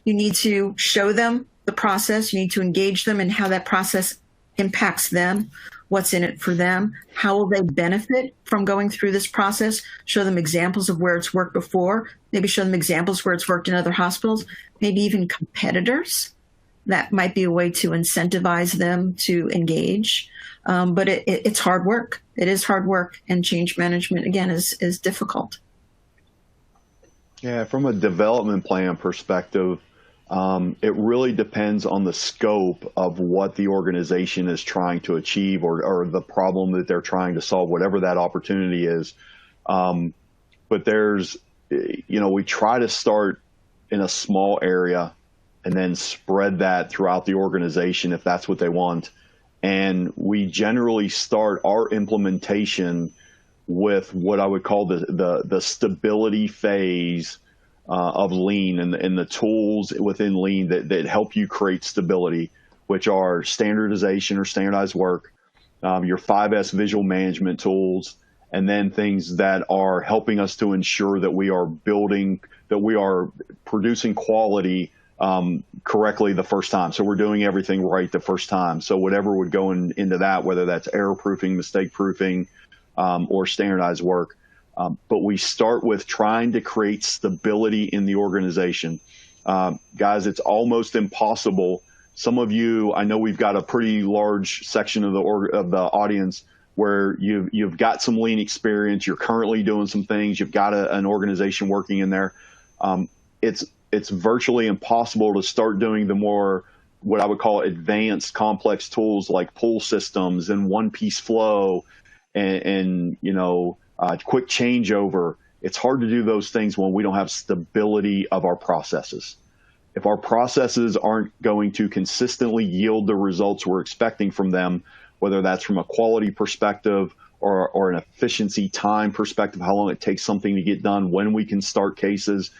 you need to show them the process. You need to engage them in how that process impacts them, what's in it for them, how will they benefit from going through this process, show them examples of where it's worked before, maybe show them examples where it's worked in other hospitals, maybe even competitors. That might be a way to incentivize them to engage. But it's hard work. It is hard work, and change management, again, is difficult. Yeah, from a development plan perspective, it really depends on the scope of what the organization is trying to achieve or the problem that they're trying to solve, whatever that opportunity is. But there's, we try to start in a small area and then spread that throughout the organization if that's what they want. And we generally start our implementation with what I would call the stability phase of lean and the tools within lean that help you create stability, which are standardization or standardized work, your 5S visual management tools, and then things that are helping us to ensure that we are producing quality correctly the first time. So we're doing everything right the first time. So whatever would go into that, whether that's error proofing, mistake proofing, or standardized work. But we start with trying to create stability in the organization. Guys, it's almost impossible. Some of you, I know we've got a pretty large section of the audience where you've got some lean experience. You're currently doing some things. You've got an organization working in there. It's virtually impossible to start doing the more, what I would call advanced complex tools like pull systems and one-piece flow and quick changeover. It's hard to do those things when we don't have stability of our processes. If our processes aren't going to consistently yield the results we're expecting from them, whether that's from a quality perspective or an efficiency time perspective, how long it takes something to get done, when we can start cases,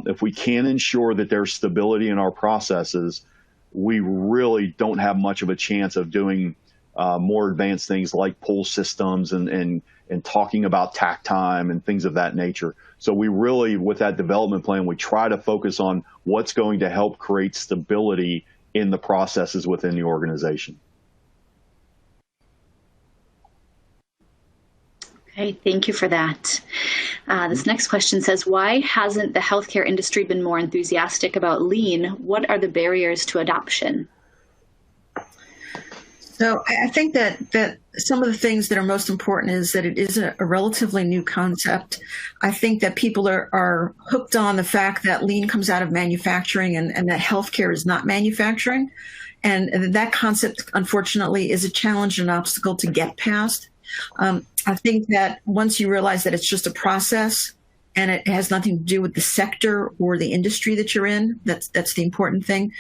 if we can't ensure that there's stability in our processes, we really don't have much of a chance of doing more advanced things like pull systems and talking about tack time and things of that nature. So we really, with that development plan, we try to focus on what's going to help create stability in the processes within the organization. Okay, thank you for that. This next question says, why hasn't the healthcare industry been more enthusiastic about lean? What are the barriers to adoption? So I think that some of the things that are most important is that it is a relatively new concept. I think that people are hooked on the fact that lean comes out of manufacturing and that healthcare is not manufacturing. And that concept, unfortunately, is a challenge and an obstacle to get past. I think that once you realize that it's just a process and it has nothing to do with the sector or the industry that you're in, that's the important thing,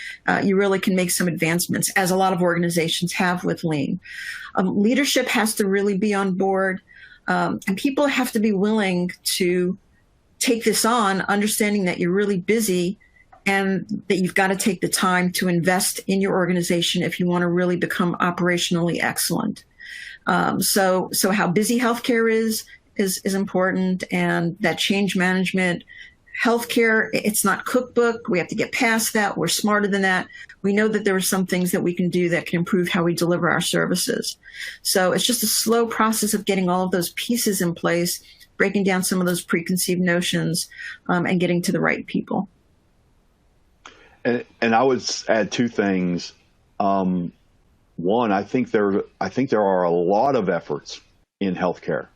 you really can make some advancements, as a lot of organizations have with lean. Leadership has to really be on board, and people have to be willing to take this on, understanding that you're really busy and that you've got to take the time to invest in your organization if you want to really become operationally excellent. So how busy healthcare is important, and that change management. Healthcare, it's not cookbook. We have to get past that. We're smarter than that. We know that there are some things that we can do that can improve how we deliver our services. So it's just a slow process of getting all of those pieces in place, breaking down some of those preconceived notions, and getting to the right people. And I would add two things. One, I think there are a lot of efforts in healthcare.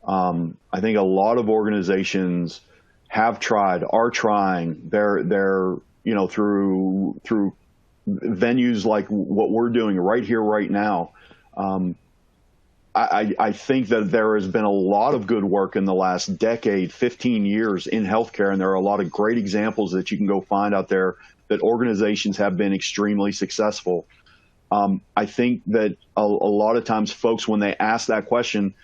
I think a lot of organizations have tried, are trying. They're through venues like what we're doing right here, right now. I think that there has been a lot of good work in the last decade, 15 years in healthcare, and there are a lot of great examples that you can go find out there that organizations have been extremely successful. I think that a lot of times folks, when they ask that question,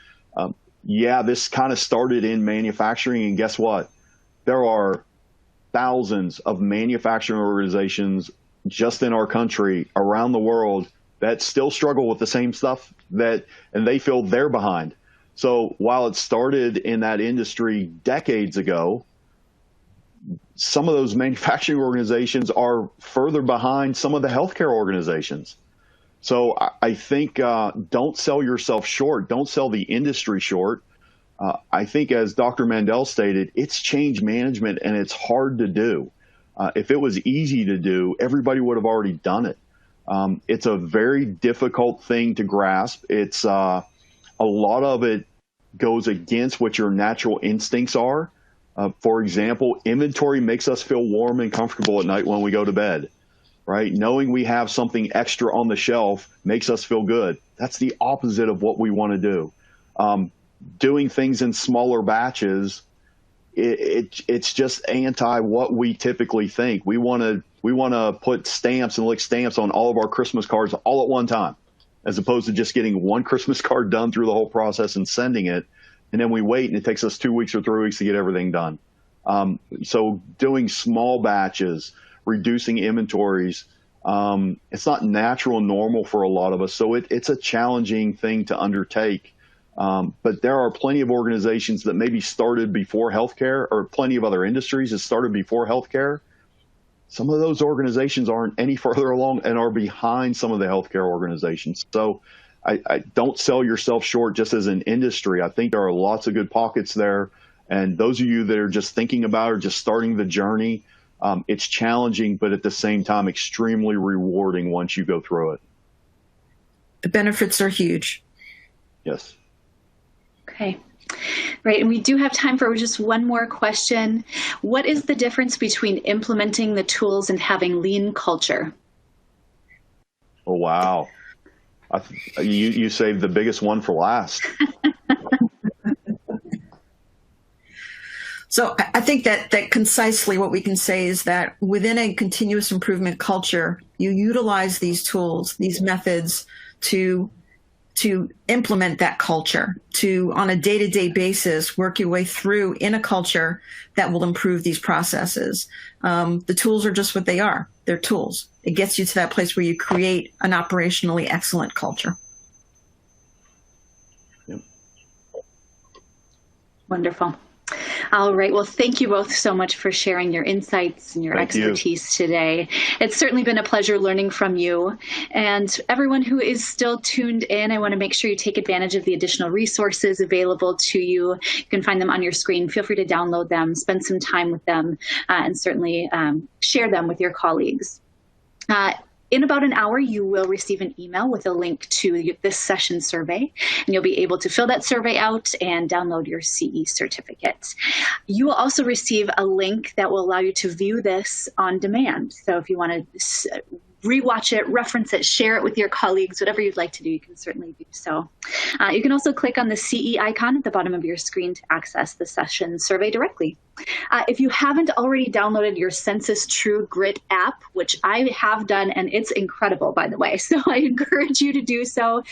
this kind of started in manufacturing, and guess what? There are thousands of manufacturing organizations just in our country, around the world, that still struggle with the same stuff and they feel they're behind. So while it started in that industry decades ago, some of those manufacturing organizations are further behind some of the healthcare organizations. So I think don't sell yourself short. Don't sell the industry short. I think, as Dr. Mandel stated, it's change management, and it's hard to do. If it was easy to do, everybody would have already done it. It's a very difficult thing to grasp. It's a lot of it goes against what your natural instincts are. For example, inventory makes us feel warm and comfortable at night when we go to bed. Right? Knowing we have something extra on the shelf makes us feel good. That's the opposite of what we want to do. Doing things in smaller batches, it's just anti what we typically think. We want to put stamps and lick stamps on all of our Christmas cards all at one time, as opposed to just getting one Christmas card done through the whole process and sending it. And then we wait, and it takes us 2 weeks or 3 weeks to get everything done. So doing small batches, reducing inventories, it's not natural and normal for a lot of us. So it's a challenging thing to undertake. But there are plenty of organizations that maybe started before healthcare, or plenty of other industries that started before healthcare. Some of those organizations aren't any further along and are behind some of the healthcare organizations. So I don't sell yourself short just as an industry. I think there are lots of good pockets there. And those of you that are just thinking about or just starting the journey, it's challenging, but at the same time, extremely rewarding once you go through it. The benefits are huge. Yes. Okay. Right. And we do have time for just one more question. What is the difference between implementing the tools and having lean culture? Oh, wow. You saved the biggest one for last. So I think that concisely what we can say is that within a continuous improvement culture, you utilize these tools, these methods to implement that culture, to on a day-to-day basis work your way through in a culture that will improve these processes. The tools are just what they are. They're tools. It gets you to that place where you create an operationally excellent culture. Yep. Wonderful. All right. Well, thank you both so much for sharing your insights and your expertise today. It's certainly been a pleasure learning from you. And everyone who is still tuned in, I want to make sure you take advantage of the additional resources available to you. You can find them on your screen. Feel free to download them, spend some time with them, and certainly share them with your colleagues. In about an hour, you will receive an email with a link to this session survey, and you'll be able to fill that survey out and download your CE certificate. You will also receive a link that will allow you to view this on demand. So if you want to rewatch it, reference it, share it with your colleagues, whatever you'd like to do, you can certainly do so. You can also click on the CE icon at the bottom of your screen to access the session survey directly. If you haven't already downloaded your Censis True Grit app, which I have done, and it's incredible, by the way, so I encourage you to do so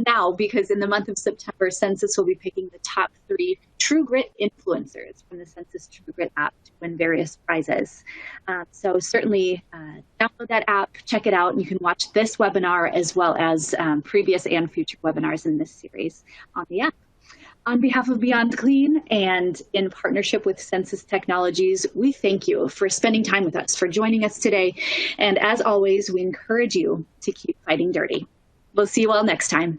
now, because in the month of September, Censis will be picking the top 3 True Grit influencers from the Censis True Grit app to win various prizes. So certainly download that app, check it out, and you can watch this webinar as well as previous and future webinars in this series on the app. On behalf of Beyond Clean and in partnership with Censis Technologies, we thank you for spending time with us, for joining us today. And as always, we encourage you to keep fighting dirty. We'll see you all next time.